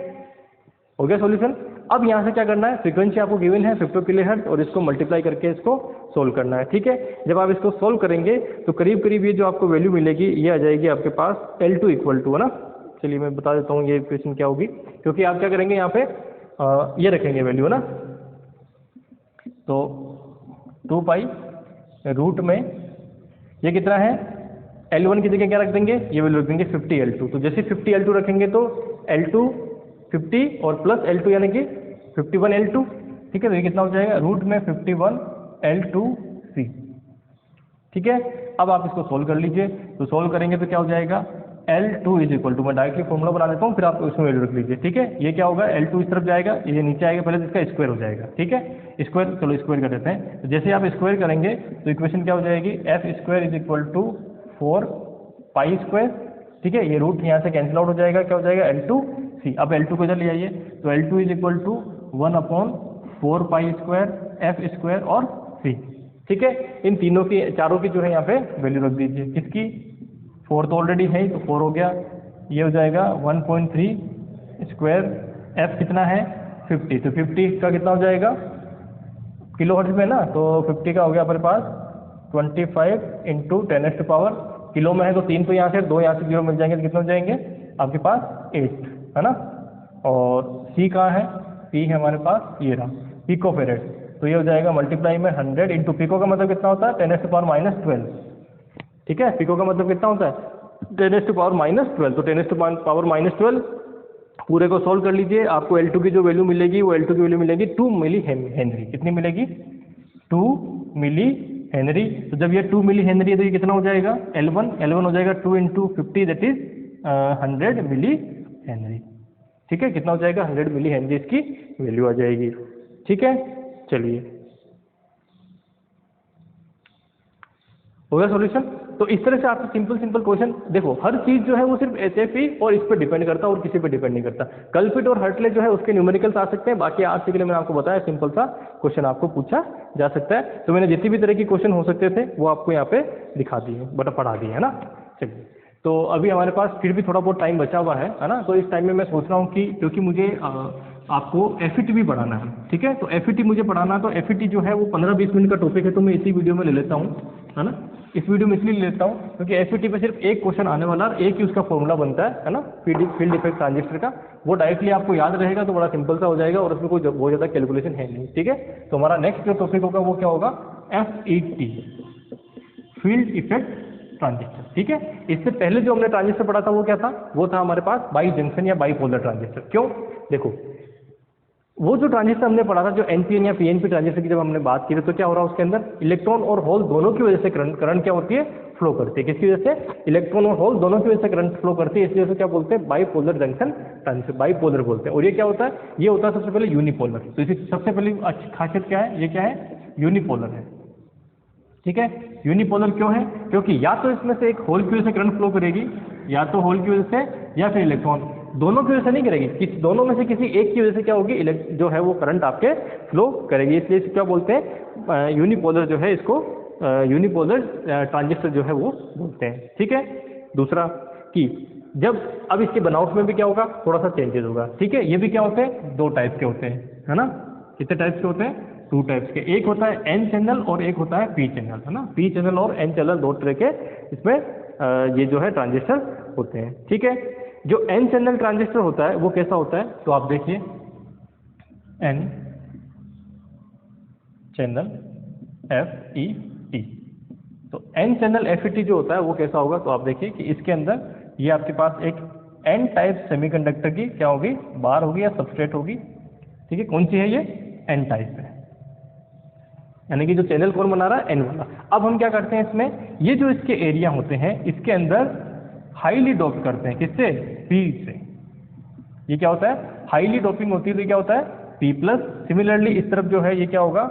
हो गया सॉल्यूशन। अब यहाँ से क्या करना है, फ्रीक्वेंसी आपको गिवन है 50 किलो हर्ट्ज, और इसको मल्टीप्लाई करके इसको सोल्व करना है। ठीक है, जब आप इसको सोल्व करेंगे तो करीब करीब ये जो आपको वैल्यू मिलेगी ये आ जाएगी आपके पास L2 इक्वल टू, है ना, चलिए मैं बता देता हूँ ये इक्वेशन क्या होगी, क्योंकि आप क्या करेंगे यहाँ पे ये रखेंगे वैल्यू, है ना, तो 2 रूट में ये कितना है, L1 की जगह क्या रख देंगे, ये वैल्यू रख देंगे 50 L2, तो जैसे 50 L2 रखेंगे तो L2 50 और प्लस L2 यानी कि 51 L2। ठीक है, तो ये कितना हो जाएगा, रूट में 51 L2C। ठीक है, अब आप इसको सोल्व कर लीजिए, तो सोल्व करेंगे तो क्या हो जाएगा, L2 इज इक्वल टू, मैं डायरेक्टली फॉर्मूला बना देता हूँ, फिर आप उसमें वैल्यू रख लीजिए। ठीक है, ये क्या होगा, L2 इस तरफ जाएगा, ये नीचे आएगा, पहले तो इसका स्क्वायर हो जाएगा। ठीक है, स्क्वायर, चलो स्क्वायर कर देते हैं, तो जैसे आप स्क्वायर करेंगे तो इक्वेशन क्या हो जाएगी, F² इज इक्वल टू 4π²। ठीक है, ये रूट यहाँ से कैंसिल आउट हो जाएगा, क्या हो जाएगा L2C। अब L2 को इधर ले आइए, तो L2 is equal to 1/4π² F² और C। ठीक है, इन तीनों की, चारों की जो है यहाँ पे वैल्यू रख दीजिए, किसकी, 4 तो ऑलरेडी है, तो 4 हो गया, ये हो जाएगा 1.3² F कितना है 50, तो 50 का कितना हो जाएगा किलो हर्ट्ज में ना, तो 50 का हो गया हमारे पास 25 इंटू 10⁻, किलो में है तो 3 तो यहाँ से, 2 यहाँ से 0 मिल जाएंगे, तो कितने हो जाएंगे आपके पास 8, है ना, और C कहाँ है, P है हमारे पास, ये रहा पिकोफेरेड, तो ये हो जाएगा मल्टीप्लाई में 100 इंटू, पिको का मतलब कितना होता है 10⁻12। ठीक है, पिको का मतलब कितना होता है 10⁻12, तो 10⁻12 पूरे को सोल्व कर लीजिए, आपको L2 की जो वैल्यू मिलेगी वो L2 की वैल्यू मिलेगी 2 मिली हेनरी। कितनी मिलेगी, 2 मिली हेनरी। तो जब ये 2 मिली हेनरी है तो ये कितना हो जाएगा, L1 हो जाएगा 2 into 50, that is 100 milli henry. ठीक है, कितना हो जाएगा 100 मिली हेनरी इसकी वैल्यू आ जाएगी। ठीक है, चलिए हो गया सॉल्यूशन। तो इस तरह से आपको सिंपल क्वेश्चन, देखो हर चीज जो है वो सिर्फ HFE और इस पर डिपेंड करता है और किसी पे डिपेंड नहीं करता। कल्पिट और हर्टले जो है उसके न्यूमेरिकल्स आ सकते हैं, बाकी आज के लिए मैंने आपको बताया सिंपल सा क्वेश्चन आपको पूछा जा सकता है। तो मैंने जितनी भी तरह की क्वेश्चन हो सकते थे वो आपको यहाँ पे दिखा दिए, पढ़ा दिए, है ना। चलिए, तो अभी हमारे पास फिर भी थोड़ा बहुत टाइम बचा हुआ है ना। तो इस टाइम में मैं सोच रहा हूँ कि क्योंकि मुझे आपको FET भी पढ़ाना है, ठीक है। तो FET मुझे पढ़ाना है, तो FET जो है वो 15-20 मिनट का टॉपिक है, तो मैं इसी वीडियो में ले लेता हूँ, है ना। इस वीडियो में इसलिए ले लेता हूँ क्योंकि FET पे सिर्फ एक क्वेश्चन आने वाला है, एक ही उसका फॉर्मूला बनता है ना, फील्ड इफेक्ट ट्रांजिस्टर का। वो डायरेक्टली आपको याद रहेगा तो बड़ा सिंपल सा हो जाएगा और उसमें कोई बहुत ज़्यादा कैलकुलेशन है नहीं, ठीक है। तो हमारा नेक्स्ट जो टॉपिक होगा वो क्या होगा, FET, फील्ड इफेक्ट ट्रांजिस्टर, ठीक है। इससे पहले जो हमने ट्रांजिस्टर पढ़ा था वो क्या था, वो था हमारे पास बाई जंक्शन या बाईपोलर ट्रांजिस्टर। क्यों, देखो वो जो ट्रांजिस्टर हमने पढ़ा था, जो NPN या PNP ट्रांजिस्टर की जब हमने बात की थी, तो क्या हो रहा है उसके अंदर इलेक्ट्रॉन और होल दोनों की वजह से करंट क्या होती है, फ्लो करती है। किसकी वजह से, इलेक्ट्रॉन और होल दोनों की वजह से करंट फ्लो करती है, इसलिए उसे क्या बोलते हैं, बाईपोलर जंक्शन ट्रांजिस्टर, बाईपोलर बोलते हैं। और ये क्या होता है, ये होता है सबसे पहले यूनिपोलर। तो इसकी सबसे पहली अच्छी खासियत क्या है, ये क्या है, यूनिपोलर है, ठीक है। यूनिपोलर क्यों है, क्योंकि या तो इसमें से एक होल की वजह से करंट फ्लो करेगी, या तो होल की वजह से या फिर इलेक्ट्रॉन, दोनों की वजह से नहीं करेगी, दोनों में से किसी एक की वजह से क्या होगी, जो है वो करंट आपके फ्लो करेगी। इसलिए इसे क्या बोलते हैं, यूनिपोलर जो है, इसको यूनिपोलर ट्रांजिस्टर जो है वो बोलते हैं, ठीक है। दूसरा कि जब अब इसके बनावट में भी क्या होगा, थोड़ा सा चेंजेस होगा, ठीक है। ये भी क्या होते हैं, दो टाइप के होते हैं, है ना। कितने टाइप्स के होते हैं, 2 टाइप्स के। एक होता है N चैनल और एक होता है P चैनल, है ना। P चैनल और N चैनल दो तरह के इसमें ये जो है ट्रांजिस्टर होते हैं, ठीक है। जो N चैनल ट्रांजिस्टर होता है वो कैसा होता है, तो आप देखिए N चैनल FET। तो N चैनल FET जो होता है वो कैसा होगा, तो आप देखिए कि इसके अंदर ये आपके पास एक N टाइप सेमीकंडक्टर की क्या होगी, बार होगी या सबस्ट्रेट होगी, ठीक है। कौन सी है, ये N टाइप है, यानी कि जो चैनल कौन बना रहा है, N वाला। अब हम क्या करते हैं इसमें, ये जो इसके एरिया होते हैं इसके अंदर हाईली डोप करते हैं, किससे, P से। ये क्या होता है, हाईली डोपिंग होती है, तो क्या होता है P+। सिमिलरली इस तरफ जो है ये क्या होगा,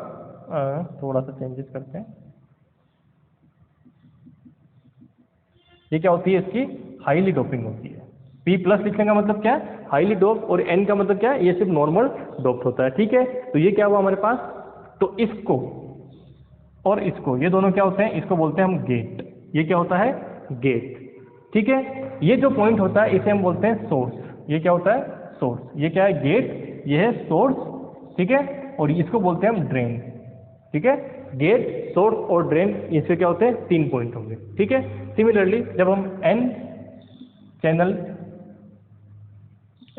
थोड़ा सा चेंजेस करते हैं, ये क्या होती है, इसकी हाईली डोपिंग होती है। P+ लिखने का मतलब क्या है, हाईली डोप, और N का मतलब क्या है, ये सिर्फ नॉर्मल डोप होता है, ठीक है। तो ये क्या हुआ हमारे पास, तो इसको और इसको, ये दोनों क्या होते हैं, इसको बोलते हैं हम गेट। ये क्या होता है, गेट, ठीक है। ये जो पॉइंट होता है इसे हम बोलते हैं सोर्स। ये क्या होता है, सोर्स। ये क्या है, गेट, ये है सोर्स, ठीक है। और इसको बोलते हैं हम ड्रेन, ठीक है। गेट, सोर्स और ड्रेन, इससे क्या होते हैं, 3 पॉइंट होंगे, ठीक है। सिमिलरली जब हम N चैनल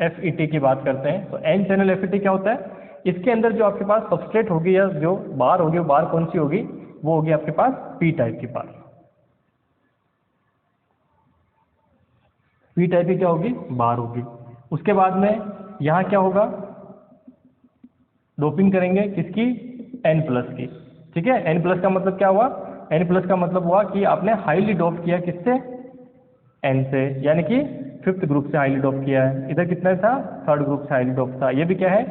FET की बात करते हैं, तो N चैनल FET क्या होता है, इसके अंदर जो आपके पास सबस्ट्रेट होगी या जो बार होगी, वो बार कौन सी होगी, वो होगी आपके पास P टाइप की बार। P टाइप की क्या होगी, बार होगी। उसके बाद में यहाँ क्या होगा, डोपिंग करेंगे किसकी, N+ की, ठीक है। N+ का मतलब क्या हुआ, N+ का मतलब हुआ कि आपने हाईली डोप किया किससे, N से, यानी कि 5th ग्रुप से हाईली डोप किया है। इधर कितना था, 3rd ग्रुप से हाईली डोप था। ये भी क्या है,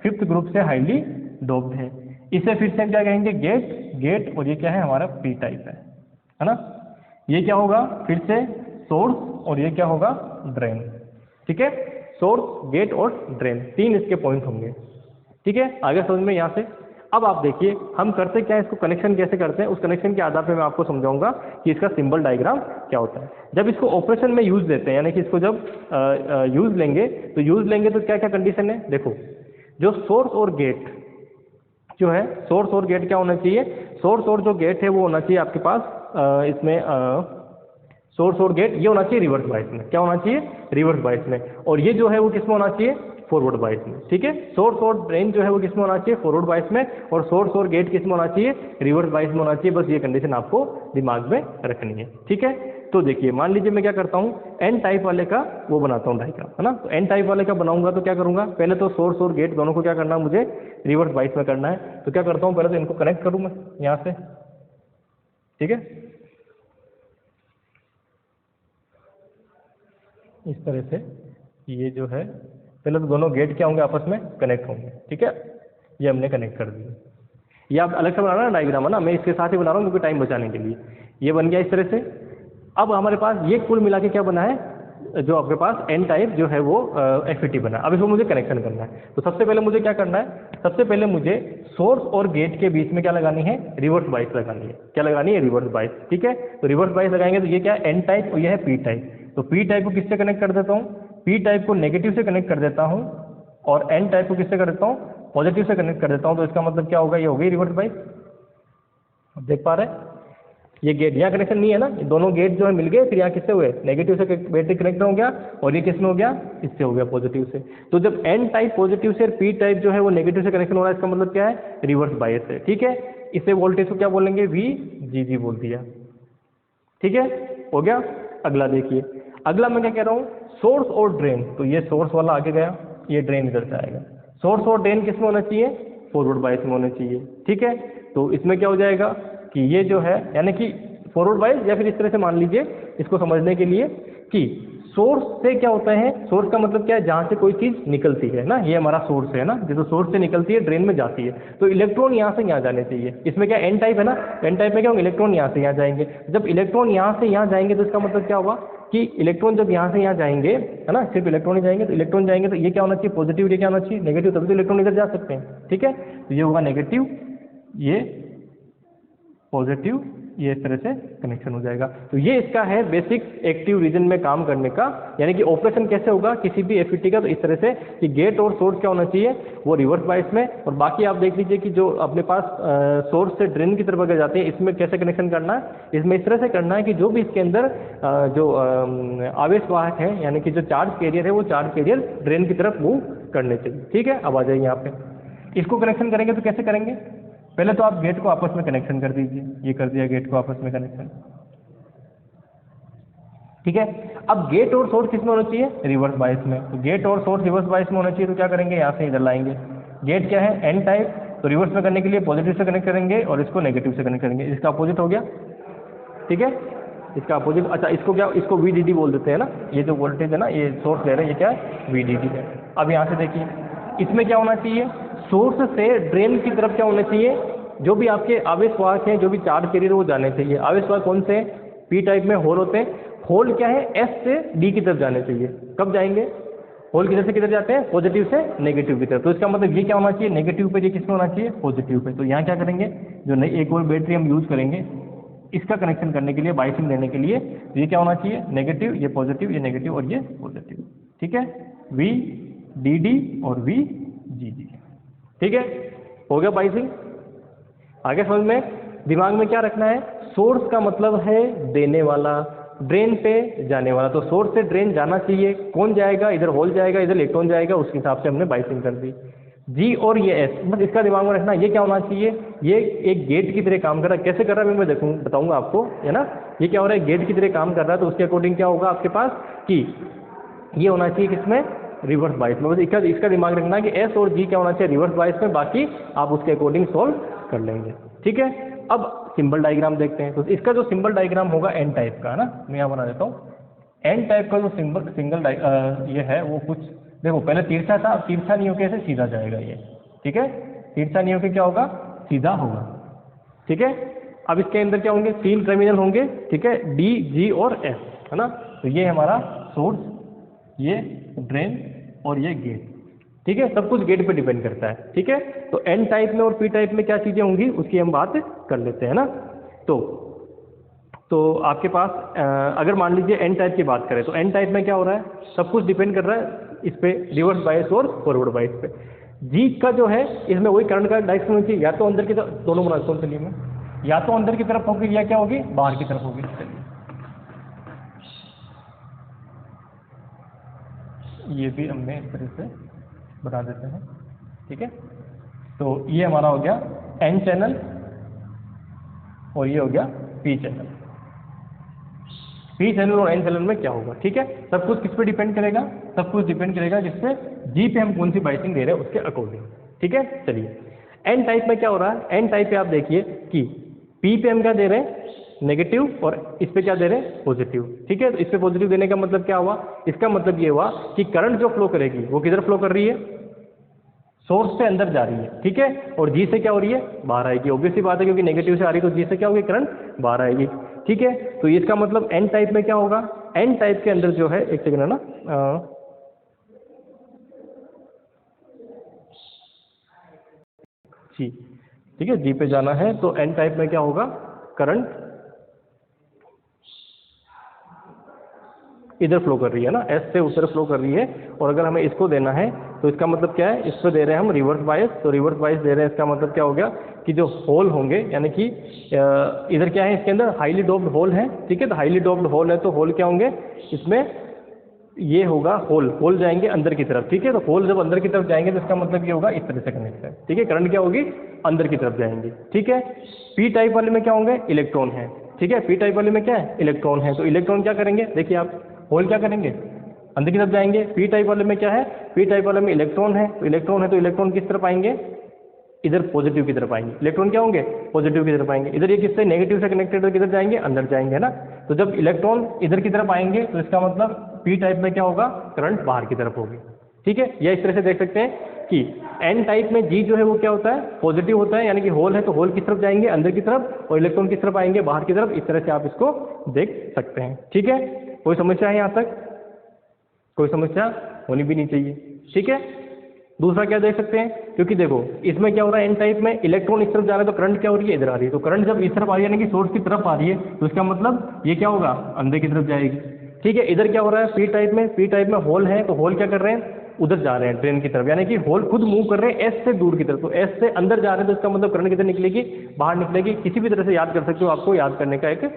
5th ग्रुप से हाईली डोप्ड है। इसे फिर से हम क्या कहेंगे, गेट, और ये क्या है, हमारा P टाइप है ना। ये क्या होगा, फिर से सोर्स, और ये क्या होगा, ड्रेन, ठीक है। सोर्स, गेट और ड्रेन, 3 इसके पॉइंट होंगे, ठीक है। आगे समझ में यहाँ से। अब आप देखिए हम करते क्या है, इसको कनेक्शन कैसे करते हैं, उस कनेक्शन के आधार पे मैं आपको समझाऊंगा कि इसका सिंबल डायग्राम क्या होता है। जब इसको ऑपरेशन में यूज लेते हैं, यानी कि इसको जब यूज लेंगे तो क्या क्या कंडीशन है, देखो। जो सोर्स और गेट जो है, सोर्स और गेट क्या होना चाहिए, सोर्स और जो गेट है वो होना चाहिए आपके पास इसमें सोर्स और गेट ये होना चाहिए रिवर्स बायस में। क्या होना चाहिए, रिवर्स बायस में। और ये जो है वो किसमें होना चाहिए, फॉरवर्ड बायस में, ठीक है। सोर्स और ड्रेन जो है वो किसमें होना चाहिए, फॉरवर्ड बायस में, और सोर्स और गेट किसमें होना चाहिए, रिवर्स बायस में होना चाहिए। बस ये कंडीशन आपको दिमाग में रखनी है, ठीक है। तो देखिए मान लीजिए मैं क्या करता हूँ, N टाइप वाले का वो बनाता हूँ डायग्राम, है ना। तो N टाइप वाले का बनाऊंगा तो क्या करूंगा, पहले तो सोर्स और गेट दोनों को क्या करना है, मुझे रिवर्स बायस में करना है। तो क्या करता हूँ, पहले तो इनको कनेक्ट करूँ मैं यहाँ से, ठीक है, इस तरह से। ये जो है पहले तो दोनों गेट क्या होंगे, आपस में कनेक्ट होंगे, ठीक है। ये हमने कनेक्ट कर दिया। ये आप अलग से बनाना है डायग्राम, है ना, मैं इसके साथ ही बना रहा हूँ क्योंकि टाइम बचाने के लिए। ये बन गया इस तरह से। अब हमारे पास ये कुल मिला के क्या बना है, जो आपके पास एन टाइप जो है वो FET बना। अब इसको मुझे कनेक्शन करना है, तो सबसे पहले मुझे क्या करना है, सबसे पहले मुझे सोर्स और गेट के बीच में क्या लगानी है, रिवर्स बाइस लगानी है। क्या लगानी है, रिवर्स बाइस। ठीक है, तो रिवर्स बाइस लगाएंगे तो ये क्या है, एन टाइप और ये है पी टाइप। तो पी टाइप को किससे कनेक्ट कर देता हूँ, पी टाइप को नेगेटिव से कनेक्ट कर देता हूँ, और एन टाइप को किससे कर देता हूँ, पॉजिटिव से कनेक्ट कर देता हूँ। तो इसका मतलब क्या होगा, ये हो गई रिवर्स बाइस। देख पा रहे हैं, ये गेट यहाँ कनेक्शन नहीं है ना, ये दोनों गेट जो है मिल गए, फिर यहाँ किससे हुए, नेगेटिव से बैटरी कनेक्ट हो गया, और ये किसमें हो गया, इससे हो गया पॉजिटिव से। तो जब एन टाइप पॉजिटिव से और पी टाइप जो है वो नेगेटिव से कनेक्शन हो रहा है, इसका मतलब क्या है, रिवर्स बायस है। ठीक है, इसे वोल्टेज को क्या बोलेंगे, VGG बोल दिया। ठीक है, हो गया। अगला देखिए, अगला मैं क्या कह रहा हूँ, सोर्स और ड्रेन। तो ये सोर्स वाला आगे गया, ये ड्रेन इधर से आएगा। सोर्स और ड्रेन किस में होना चाहिए, फॉरवर्ड बायस में होना चाहिए। ठीक है, तो इसमें क्या हो जाएगा कि ये जो है, यानी कि फॉरवर्ड बायस, या फिर इस तरह से मान लीजिए इसको समझने के लिए कि सोर्स से क्या होता है, सोर्स का मतलब क्या है, जहाँ से कोई चीज़ निकलती है ना, ये हमारा सोर्स है ना, जो सोर्स से निकलती है ड्रेन में जाती है, तो इलेक्ट्रॉन यहाँ से यहाँ जाने चाहिए। इसमें क्या एन टाइप है ना, एन टाइप में क्या होंगे, इलेक्ट्रॉन यहाँ से यहाँ जाएंगे। जब इलेक्ट्रॉन यहाँ से यहाँ जाएंगे तो इसका मतलब क्या होगा कि इलेक्ट्रॉन जब यहाँ से यहाँ जाएंगे, है ना, सिर्फ इलेक्ट्रॉन ही जाएंगे, तो इलेक्ट्रॉन जाएंगे तो ये क्या होना चाहिए, पॉजिटिव, ये क्या होना चाहिए, नेगेटिव, तभी तो इलेक्ट्रॉन इधर जा सकते हैं। ठीक है, तो ये होगा नेगेटिव, ये पॉजिटिव, ये इस तरह से कनेक्शन हो जाएगा। तो ये इसका है बेसिक एक्टिव रीजन में काम करने का, यानी कि ऑपरेशन कैसे होगा किसी भी FET का, तो इस तरह से कि गेट और सोर्स क्या होना चाहिए, वो रिवर्स बायस में, और बाकी आप देख लीजिए कि जो अपने पास सोर्स से ड्रेन की तरफ अगर जाते हैं, इसमें कैसे कनेक्शन करना है, इसमें इस तरह से करना है कि जो भी इसके अंदर जो आवेश वाहक है, यानी कि जो चार्ज कैरियर है, वो चार्ज कैरियर ड्रेन की तरफ मूव करने चाहिए। ठीक है, अब आ जाइए यहाँ पे, इसको कनेक्शन करेंगे तो कैसे करेंगे, पहले तो आप गेट को आपस में कनेक्शन कर दीजिए, ये कर दिया गेट को आपस में कनेक्शन। ठीक है, अब गेट और सोर्स किस में होना चाहिए, रिवर्स बायस में। तो गेट और सोर्स रिवर्स बायस में होना चाहिए, तो क्या करेंगे, यहाँ से इधर लाएंगे। गेट क्या है, एन टाइप, तो रिवर्स में करने के लिए पॉजिटिव से कनेक्ट करेंगे और इसको नेगेटिव से कनेक्ट करेंगे। इसका अपोजिट हो गया। ठीक है, इसका अपोजिट, अच्छा इसको क्या, इसको VDD बोल देते हैं ना, ये जो वोल्टेज है ना, ये सोर्स ले रहे हैं, ये क्या है, VDD है। अब यहाँ से देखिए, इसमें क्या होना चाहिए, सोर्स से ड्रेन की तरफ क्या होना चाहिए, जो भी आपके आवेश वाहक हैं, जो भी चार्ज कैरियर वो जाने चाहिए। आवेश वाहक कौन से हैं, पी टाइप में होल होते हैं। होल क्या है, S से D की तरफ जाने चाहिए। कब जाएंगे, होल किधर से किधर जाते हैं, पॉजिटिव से नेगेटिव की तरफ। तो इसका मतलब ये क्या होना चाहिए, नेगेटिव पे, ये किस में होना चाहिए, पॉजिटिव पे। तो यहाँ क्या करेंगे, जो नई एक और बैटरी हम यूज़ करेंगे इसका कनेक्शन करने के लिए, बाइसिंग देने के लिए, तो ये क्या होना चाहिए, नेगेटिव, ये पॉजिटिव, ये नेगेटिव और ये पॉजिटिव। ठीक है, VDD और VGG। ठीक है, हो गया बाइसिंग। आगे समझ में, दिमाग में क्या रखना है, सोर्स का मतलब है देने वाला, ड्रेन पे जाने वाला। तो सोर्स से ड्रेन जाना चाहिए, कौन जाएगा, इधर होल जाएगा, इधर इलेक्ट्रॉन जाएगा, उसके हिसाब से हमने बाइसिंग कर दी। G और ये S, बस इसका दिमाग में रखना, ये क्या होना चाहिए, ये एक गेट की तरह काम कर रहा है। कैसे कर रहा है मैं बताऊंगा आपको, है ना। ये क्या हो रहा है, गेट की तरह काम कर रहा है, तो उसके अकॉर्डिंग क्या होगा आपके पास कि ये होना चाहिए किसमें, रिवर्स बायस में। बस इसका दिमाग रखना कि S और G क्या होना चाहिए, रिवर्स बायस में, बाकी आप उसके अकॉर्डिंग सॉल्व कर लेंगे। ठीक है, अब सिंबल डायग्राम देखते हैं। तो इसका जो सिंबल डायग्राम होगा एन टाइप का, है ना, मैं यहाँ बना देता हूँ। एन टाइप का जो ये है वो कुछ देखो, पहले तिरछा था, अब तिरछा नहीं होकर ऐसे सीधा जाएगा ये। ठीक है, तिरछा नहीं होकर क्या होगा, सीधा होगा। ठीक है, अब इसके अंदर क्या होंगे, 3 टर्मिनल होंगे। ठीक है, D, G और S, है ना। तो ये हमारा सोर्स, ये ड्रेन और ये गेट। ठीक है, सब कुछ गेट पे डिपेंड करता है। ठीक है, तो एन टाइप में और पी टाइप में क्या चीज़ें होंगी उसकी हम बात कर लेते हैं ना। तो आपके पास अगर मान लीजिए एन टाइप की बात करें, तो एन टाइप में क्या हो रहा है, सब कुछ डिपेंड कर रहा है इस पे, रिवर्स बायस और फॉरवर्ड बायस पे। जी का जो है, इसमें वही करंट का डायरेक्शन होनी चाहिए, या तो अंदर की तरफ, दोनों बना कौन चलिए में, या तो अंदर की तरफ होगी या क्या होगी, बाहर की तरफ होगी। ये भी हमने इस तरह से बता देते हैं। ठीक है, तो ये हमारा हो गया एन चैनल और ये हो गया पी चैनल। पी चैनल और एन चैनल में क्या होगा, ठीक है, सब कुछ किस पे डिपेंड करेगा, सब कुछ डिपेंड करेगा जिससे जी पे हम कौन सी बाइसिंग दे रहे हैं उसके अकॉर्डिंग। ठीक है, चलिए एन टाइप में क्या हो रहा है, एन टाइप पे आप देखिए कि पी पे हम क्या दे रहे हैं, नेगेटिव, और इस पे क्या दे रहे हैं, पॉजिटिव। ठीक है, तो इस पे पॉजिटिव देने का मतलब क्या हुआ, इसका मतलब ये हुआ कि करंट जो फ्लो करेगी वो किधर फ्लो कर रही है, सोर्स से अंदर जा रही है। ठीक है, और जी से क्या हो रही है, बाहर आएगी। ऑब्वियसली बात है, क्योंकि नेगेटिव से आ रही है तो जी से क्या होगी, करंट बाहर आएगी। ठीक है, तो इसका मतलब एन टाइप में क्या होगा एन टाइप के अंदर जो है, एक सेकंड है ना, जी ठीक है, जी पे जाना है। तो एन टाइप में क्या होगा, करंट इधर फ्लो कर रही है ना, एस से उधर फ्लो कर रही है। और अगर हमें इसको देना है तो इसका मतलब क्या है, इस पर दे रहे हैं हम रिवर्स बायस, तो रिवर्स बायस दे रहे हैं, इसका मतलब क्या हो गया कि जो होल होंगे, यानी कि इधर क्या है, इसके अंदर हाईली डोप्ड होल है, ठीक है। तो हाईली डोप्ड होल है तो होल क्या होंगे इसमें, ये होगा होल, होल जाएंगे अंदर की तरफ, ठीक है। तो होल जब अंदर की तरफ जाएंगे तो इसका मतलब ये होगा इस तरह से कनेक्ट है, ठीक है। करंट क्या होगी, अंदर की तरफ जाएंगे, ठीक है। पी टाइप वाले में क्या होंगे, इलेक्ट्रॉन है, ठीक है। पी टाइप वाले में क्या है, इलेक्ट्रॉन है। तो इलेक्ट्रॉन क्या करेंगे, देखिए आप, होल क्या करेंगे, अंदर की तरफ जाएंगे। पी टाइप वाले में क्या है, पी टाइप वाले में इलेक्ट्रॉन है, तो इलेक्ट्रॉन है तो इलेक्ट्रॉन किस तरफ आएंगे, इधर पॉजिटिव की तरफ आएंगे। इलेक्ट्रॉन क्या होंगे, पॉजिटिव की तरफ आएंगे। इधर ये किससे, नेगेटिव से कनेक्टेड, किधर जाएंगे, अंदर जाएंगे, है ना। तो जब इलेक्ट्रॉन इधर की तरफ आएंगे तो इसका मतलब पी टाइप में क्या होगा, करंट बाहर की तरफ होगी, ठीक है। या इस तरह से देख सकते हैं कि एन टाइप में जी जो है वो क्या होता है, पॉजिटिव होता है, यानी कि होल है तो होल किस तरफ जाएंगे, अंदर की तरफ, और इलेक्ट्रॉन किस तरफ आएंगे, बाहर की तरफ। इस तरह से आप इसको देख सकते हैं, ठीक है। कोई समस्या है यहाँ तक, कोई समस्या होनी भी नहीं चाहिए, ठीक है। दूसरा क्या देख सकते हैं, क्योंकि देखो इसमें क्या हो रहा है, एन टाइप में इलेक्ट्रॉन इस तरफ जा रहा है तो करंट क्या हो रही है, इधर आ रही है। तो करंट जब इस तरफ आ रही है, यानी कि सोर्स की तरफ आ रही है, तो इसका मतलब ये क्या होगा, अंदर की तरफ जाएगी, ठीक है। इधर क्या हो रहा है, पी टाइप में, पी टाइप में होल है तो होल क्या कर रहे हैं, उधर जा रहे हैं ड्रेन की तरफ, यानी कि होल खुद मूव कर रहे हैं एस से दूर की तरफ। तो एस से अंदर जा रहे हैं तो इसका मतलब करंट किधर निकलेगी, बाहर निकलेगी। किसी भी तरह से याद कर सकते हो, आपको याद करने का एक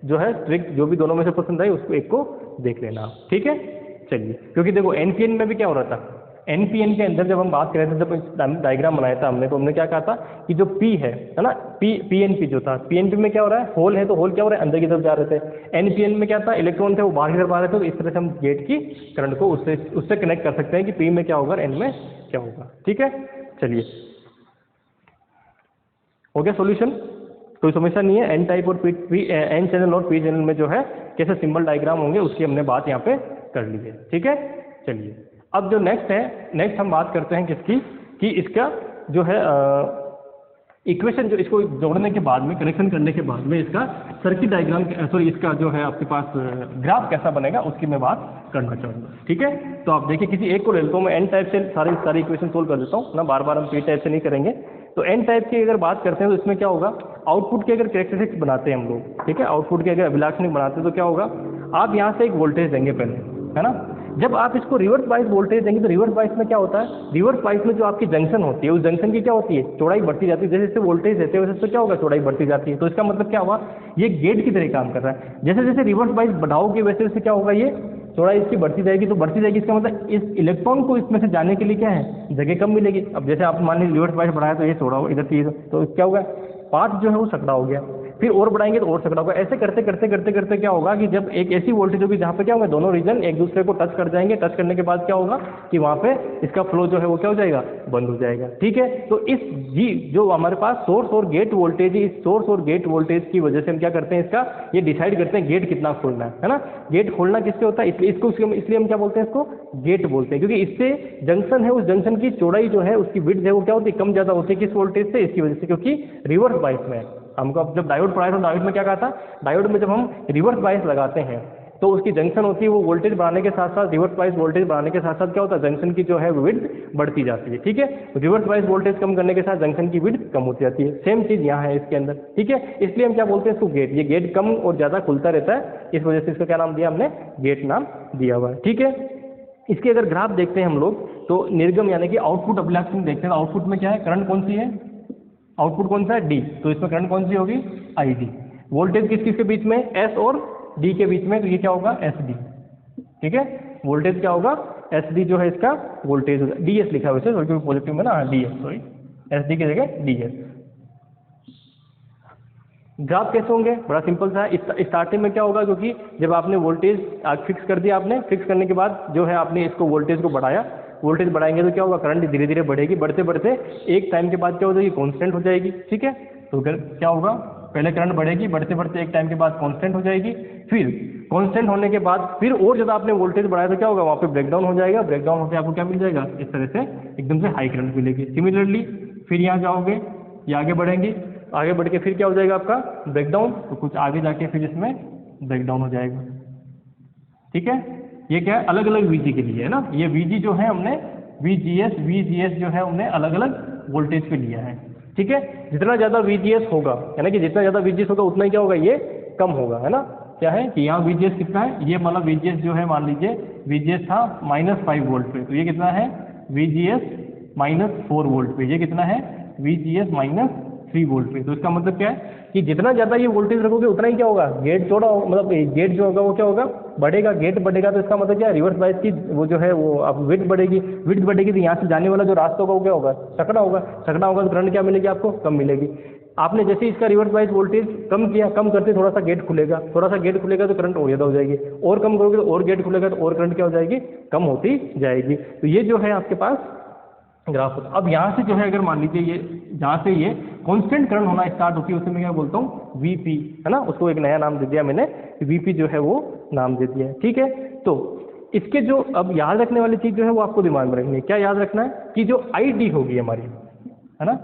जो है ट्रिक, जो भी दोनों में से पसंद आई उसको एक को देख लेना, ठीक है। चलिए, क्योंकि देखो एनपीएन में भी क्या हो रहा था, एनपीएन के अंदर जब हम बात कर रहे थे, जब डायग्राम बनाया था हमने, तो हमने क्या कहा था कि जो पी है ना, पीएनपी जो था, पीएनपी में क्या हो रहा है, होल है तो होल क्या हो रहा है, अंदर की तरफ जा रहे थे। एनपीएन में क्या था, इलेक्ट्रॉन थे वो बाहर की तरफ आ रहे थे। तो इस तरह से हम गेट की करंट को उससे कनेक्ट कर सकते हैं कि पी में क्या होगा, एन में क्या होगा, ठीक है। चलिए, हो गया सॉल्यूशन, कोई समस्या नहीं है। एन टाइप और एन चैनल और पी चैनल में जो है कैसे सिंबल डायग्राम होंगे उसकी हमने बात यहाँ पे कर ली है, ठीक है। चलिए, अब जो नेक्स्ट है, नेक्स्ट हम बात करते हैं किसकी, कि इसका जो है इक्वेशन, जो इसको जोड़ने के बाद में, कनेक्शन करने के बाद में इसका सर्किट डायग्राम, सॉरी इसका जो है आपके पास ग्राफ कैसा बनेगा उसकी मैं बात करना चाहूँगा, ठीक है। तो आप देखिए, किसी एक को ले लेता हूँ मैं, एन टाइप से सारी इक्वेशन सोल्व कर देता हूँ ना, बार बार हम पी टाइप से नहीं करेंगे। तो एन टाइप की अगर बात करते हैं तो इसमें क्या होगा, आउटपुट के अगर कैरेक्टरिस्टिक्स बनाते हैं हम लोग, ठीक है, आउटपुट के अगर अभिलाक्षणिक बनाते हैं तो क्या होगा, आप यहाँ से एक वोल्टेज देंगे पहले, है ना। जब आप इसको रिवर्स बाइस वोल्टेज देंगे तो रिवर्स बाइस में क्या होता है, रिवर्स बाइस में जो आपकी जंक्शन होती है, उस जंक्शन की क्या होती है, चौड़ाई बढ़ती जाती है। जैसे जैसे वोल्टेज देते हैं वैसे क्या होगा, चौड़ाई बढ़ती जाती है। तो इसका मतलब क्या हुआ, ये गेट की तरह काम कर रहा है। जैसे जैसे रिवर्स बाइस बढ़ाओगे वैसे वैसे क्या होगा, ये चौड़ाई इसकी बढ़ती जाएगी। तो बढ़ती जाएगी, इसका मतलब इस इलेक्ट्रॉन को इसमें से जाने के लिए क्या है, जगह कम मिलेगी। अब जैसे आप मान लीजिए रिवर्स बाइस बढ़ाया तो ये चौड़ा हो, इधर चीज, तो क्या होगा, पाथ जो है वो सकड़ा हो गया, फिर और बढ़ाएंगे तो और सकड़ा होगा। ऐसे करते करते करते करते क्या होगा कि जब एक ऐसी वोल्टेज होगी जहाँ पे क्या होगा, दोनों रीजन एक दूसरे को टच कर जाएंगे। टच करने के बाद क्या होगा कि वहाँ पे इसका फ्लो जो है वो क्या हो जाएगा, बंद हो जाएगा, ठीक है। तो इस जी जो हमारे पास सोर्स और गेट वोल्टेज, इस सोर्स और गेट वोल्टेज की वजह से हम क्या करते हैं, इसका ये डिसाइड करते हैं गेट कितना खोलना है ना। गेट खोलना किससे होता है, इसलिए हम क्या बोलते हैं, इसको गेट बोलते हैं, क्योंकि इससे जंक्शन है, उस जंक्शन की चौड़ाई जो है, उसकी विड्थ है वो क्या होती है, कम ज्यादा होती है। किस वोल्टेज से, इसकी वजह से, क्योंकि रिवर्स बाइस में हमको, अब जब डायोड पढ़ाया था, डायोड में क्या कहा था, डायोड में जब हम रिवर्स बाइस लगाते हैं तो उसकी जंक्शन होती है, वो वोल्टेज बढ़ाने के साथ साथ, रिवर्स बाइस वोल्टेज बढ़ाने के साथ साथ क्या होता है, जंक्शन की जो है विड्थ बढ़ती जाती है, ठीक है। रिवर्स बाइस वोल्टेज कम करने के साथ जंक्शन की विड्थ कम होती जाती है। सेम चीज यहाँ है इसके अंदर, ठीक है। इसलिए हम क्या बोलते हैं इसको, गेट। ये गेट कम और ज्यादा खुलता रहता है, इस वजह से इसका क्या नाम दिया हमने, गेट नाम दिया हुआ है, ठीक है। इसके अगर ग्राफ देखते हैं हम लोग तो निर्गम यानी कि आउटपुट अभिलाक्षण देखते हैं। आउटपुट में क्या है, करंट कौन सी है, आउटपुट कौन सा है, डी। तो इसमें करंट कौन सी होगी, आई डी। वोल्टेज किस किस के बीच में, एस और डी के बीच में, तो ये क्या होगा, एस डी, ठीक है। वोल्टेज क्या होगा, एस डी जो है इसका वोल्टेज होगा। डी एस लिखा है वैसे, क्योंकि पॉजिटिव में ना, D S, sorry, S D की जगह डी एस। ग्राफ कैसे होंगे, बड़ा सिंपल सा है। स्टार्टिंग में क्या होगा, क्योंकि जब आपने वोल्टेज फिक्स कर दिया, आपने फिक्स करने के बाद जो है आपने इसको वोल्टेज को बढ़ाया, वोल्टेज बढ़ाएंगे तो क्या होगा, करंट धीरे धीरे बढ़ेगी, बढ़ते बढ़ते एक टाइम के बाद क्या हो जाएगी, कांस्टेंट हो जाएगी, ठीक है। तो क्या होगा, पहले करंट बढ़ेगी, बढ़ते बढ़ते एक टाइम के बाद कांस्टेंट हो जाएगी, फिर कांस्टेंट होने के बाद फिर और ज़्यादा आपने वोल्टेज बढ़ाया तो क्या होगा, वहाँ पे ब्रेकडाउन हो जाएगा। ब्रेकडाउन होकर आपको क्या मिल जाएगा, इस तरह से एकदम से हाई करंट मिलेगी। सिमिलरली फिर यहाँ जाओगे, ये आगे बढ़ेंगे, आगे बढ़ के फिर क्या हो जाएगा आपका ब्रेकडाउन, तो कुछ आगे जाके फिर इसमें ब्रेकडाउन हो जाएगा, ठीक है। ये क्या है, अलग अलग VG के लिए है ना, ये VG जो है हमने VGS जो है हमने अलग अलग वोल्टेज पे लिया है, ठीक है। जितना ज़्यादा VGS होगा, यानी कि जितना ज़्यादा VGS होगा उतना ही क्या होगा, ये कम होगा, है ना। क्या है कि यहाँ VGS कितना है, ये मतलब VGS जो है मान लीजिए VGS था -5 वोल्ट पे, तो ये कितना है VGS -4 वोल्ट पे, ये कितना है VGS -3 वोल्ट पे। तो इसका मतलब क्या है कि जितना ज़्यादा ये वोल्टेज रखोगे उतना ही क्या होगा, गेट चौड़ा मतलब गेट जो होगा वो क्या होगा, बढ़ेगा, गेट बढ़ेगा। तो इसका मतलब क्या है, रिवर्स बायस की वो जो है वो अब विड्थ बढ़ेगी तो यहाँ से जाने वाला जो रास्ता होगा वो क्या होगा, सकड़ा होगा तो करंट क्या मिलेगी आपको, कम मिलेगी। आपने जैसे इसका रिवर्स बायस वोल्टेज कम किया, कम करते थोड़ा सा गेट खुलेगा तो करंट और ज़्यादा हो जाएगी, और कम करोगे तो और गेट खुलेगा तो और करंट क्या हो जाएगी, कम होती जाएगी। तो ये जो है आपके पास ग्राफ होता है। अब यहाँ से जो है अगर मान लीजिए ये जहाँ से ये कांस्टेंट करंट होना स्टार्ट होती है उसे मैं क्या बोलता हूँ, VP, है ना। उसको एक नया नाम दे दिया मैंने, VP जो है वो नाम दे दिया है, ठीक है। तो इसके जो अब याद रखने वाली चीज़ जो है वो आपको दिमाग में रखनी है। क्या याद रखना है कि जो ID होगी हमारी, है ना,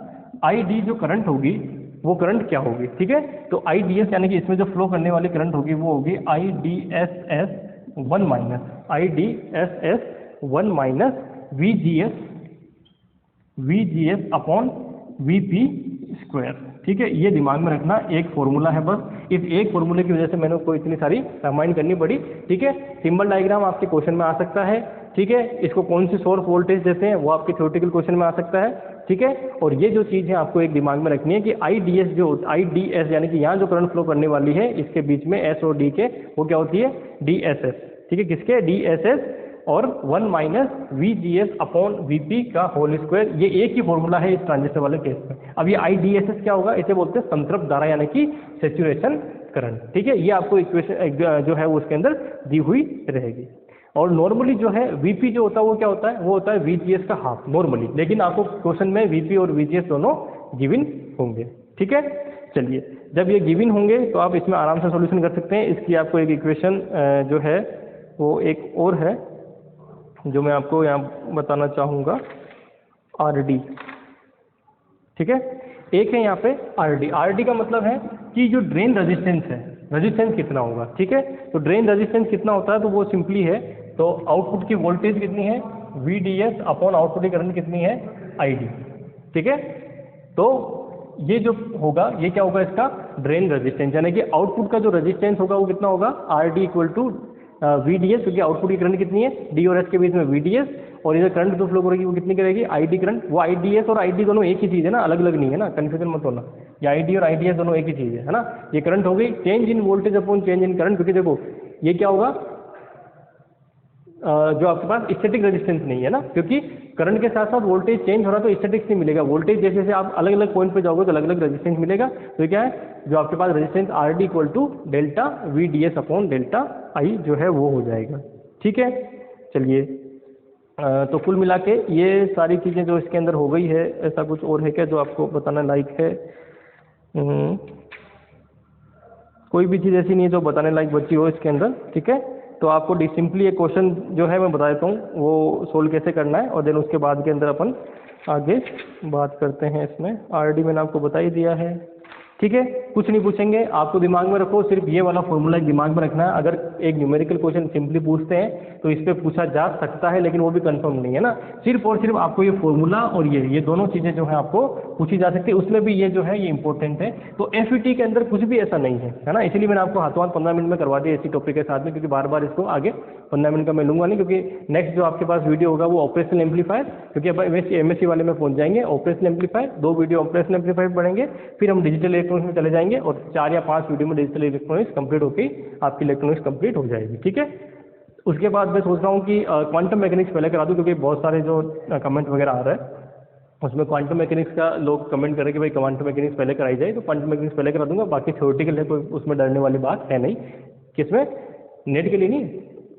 ID जो करंट होगी वो करंट क्या होगी, ठीक है। तो IDS यानी कि इसमें जो फ्लो करने वाली करंट होगी वो होगी IDSS1 minus VGS upon VP square, ठीक है। ये दिमाग में रखना, एक फॉर्मूला है बस, इस एक फॉर्मूले की वजह से मैंने कोई इतनी सारी रामायण करनी पड़ी, ठीक है। सिंबल डायग्राम आपके क्वेश्चन में आ सकता है, ठीक है। इसको कौन सी सोर्स वोल्टेज देते हैं वो आपके थ्योरेटिकल क्वेश्चन में आ सकता है, ठीक है। और ये जो चीज़ है आपको एक दिमाग में रखनी है कि IDS यानी कि यहाँ जो करंट फ्लो करने वाली है इसके बीच में S और D के वो क्या होती है, DSS, ठीक है। किसके, DSS और 1 माइनस VGS अपॉन VP का होल स्क्वायर, ये एक ही फॉर्मूला है इस ट्रांजिस्टर वाले केस में। अब ये IDSS क्या होगा, इसे बोलते हैं संतृप्त धारा यानी कि सैचुरेशन करंट, ठीक है। ये आपको इक्वेशन जो है वो उसके अंदर दी हुई रहेगी। और नॉर्मली जो है VP जो होता है वो क्या होता है, वो होता है VGS का हाफ नॉर्मली, लेकिन आपको क्वेश्चन में VP और VGS दोनों गिवन होंगे, ठीक है। चलिए, जब ये गिवन होंगे तो आप इसमें आराम से सॉल्यूशन कर सकते हैं। इसकी आपको एक इक्वेशन जो है वो एक और है जो मैं आपको यहाँ बताना चाहूँगा, RD, ठीक है। एक है यहाँ पे RD का मतलब है कि जो ड्रेन रेजिस्टेंस कितना होगा, ठीक है। तो ड्रेन रेजिस्टेंस कितना होता है, तो वो सिंपली है, तो आउटपुट की वोल्टेज कितनी है VDS अपॉन आउटपुट की करंट कितनी है ID, ठीक है। तो ये जो होगा ये क्या होगा, इसका ड्रेन रेजिस्टेंस, यानी कि आउटपुट का जो रेजिस्टेंस होगा वो कितना होगा, RD इक्वल टू VDS, क्योंकि आउटपुट की करंट कितनी है D और S के बीच में VDS, और इधर करंट जो फ्लो करेगी वो कितनी करेगी ID करंट। वो IDS और ID दोनों एक ही चीज़ है ना, अलग अलग नहीं है ना, कंफ्यूजन मत होना, ये ID और IDS दोनों एक ही चीज़ है ना। ये करंट हो गई change in voltage upon change in current, क्योंकि देखो ये क्या होगा, जो आपके पास स्टैटिक रेजिस्टेंस नहीं है ना, क्योंकि करंट के साथ साथ वोल्टेज चेंज हो रहा तो स्टैटिक नहीं मिलेगा, वोल्टेज जैसे जैसे आप अलग अलग पॉइंट पे जाओगे तो अलग अलग रेजिस्टेंस मिलेगा। तो ये क्या है, जो आपके पास resistance RD equal to delta VDS upon delta I जो है वो हो जाएगा, ठीक है। चलिए, तो कुल मिला के ये सारी चीज़ें जो इसके अंदर हो गई है, ऐसा कुछ और है क्या जो आपको बताना लायक है? कोई भी चीज़ ऐसी नहीं है जो बताने लायक बची हो इसके अंदर, ठीक है। तो आपको सिंपली एक क्वेश्चन जो है मैं बता देता हूँ वो सोल्व कैसे करना है, और देन उसके बाद के अंदर अपन आगे बात करते हैं। इसमें RD मैंने आपको बता ही दिया है, ठीक है। कुछ नहीं पूछेंगे, आपको दिमाग में रखो, सिर्फ ये वाला फॉर्मूला दिमाग में रखना है। अगर एक न्यूमेरिकल क्वेश्चन सिंपली पूछते हैं तो इस पर पूछा जा सकता है, लेकिन वो भी कंफर्म नहीं है ना। सिर्फ और सिर्फ आपको ये फॉर्मूला और ये दोनों चीज़ें जो है आपको पूछी जा सकती है, उसमें भी ये जो है ये इंपॉर्टेंट है। तो FET के अंदर कुछ भी ऐसा नहीं है ना, इसलिए मैंने आपको हाथों हाथ 15 मिनट में करवा दिया इसी टॉपिक के साथ में, क्योंकि बार बार इसको आगे 15 मिनट का मैं लूँगा नहीं, क्योंकि नेक्स्ट जो आपके पास वीडियो होगा वो ऑपरेशनल एम्पलीफायर, क्योंकि अब MSc वाले में पहुँच जाएंगे। Operational amplifier 2 video operational amplifier पढ़ेंगे, फिर हम डिजिटल इलेक्ट्रॉनिक्स में चले जाएंगे, और 4 या 5 वीडियो में डिजिटल इलेक्ट्रॉनिक्स कंप्लीट होकर आपकी इलेक्ट्रॉनिक्स कंप्लीट हो जाएगी, ठीक है। उसके बाद मैं सोच रहा हूँ कि क्वांटम मैकेनिक्स पहले करा दूँ, क्योंकि बहुत सारे जो कमेंट वगैरह आ रहा है उसमें क्वांटम मैकेनिक्स का लोग कमेंट करें कि भाई क्वांटम मैकेनिक्स पहले कराई जाए, तो क्वांटम मैकेनिक्स पहले करा दूंगा। बाकी थ्योरेटिकल है, कोई उसमें डरने वाली बात है नहीं। किसमें, नेट के लिए नहीं,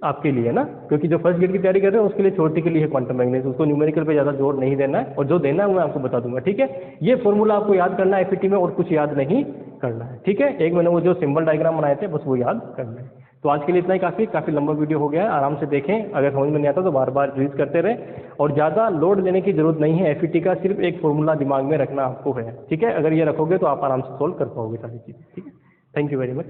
आपके लिए है ना, क्योंकि जो फर्स्ट गेट की तैयारी कर रहे हैं उसके लिए थ्योरेटिकल ही है क्वांटम मैकेनिक्स, उसको न्यूमेरिकल पे ज़्यादा जोर नहीं देना है, और जो देना है वो मैं आपको बता दूंगा, ठीक है। ये फॉर्मूला आपको याद करना है FET में, और कुछ याद नहीं करना है, ठीक है। एक मैंने वो जो सिंबल डायग्राम बनाए थे बस वो याद करना है। तो आज के लिए इतना ही काफ़ी लंबा वीडियो हो गया है, आराम से देखें, अगर समझ में नहीं आता तो बार बार यूज करते रहें, और ज़्यादा लोड लेने की जरूरत नहीं है। FET का सिर्फ एक फॉर्मूला दिमाग में रखना आपको है, ठीक है। अगर ये रखोगे तो आप आराम से सोल्व कर पाओगे सारी चीज़, ठीक है। Thank you very much.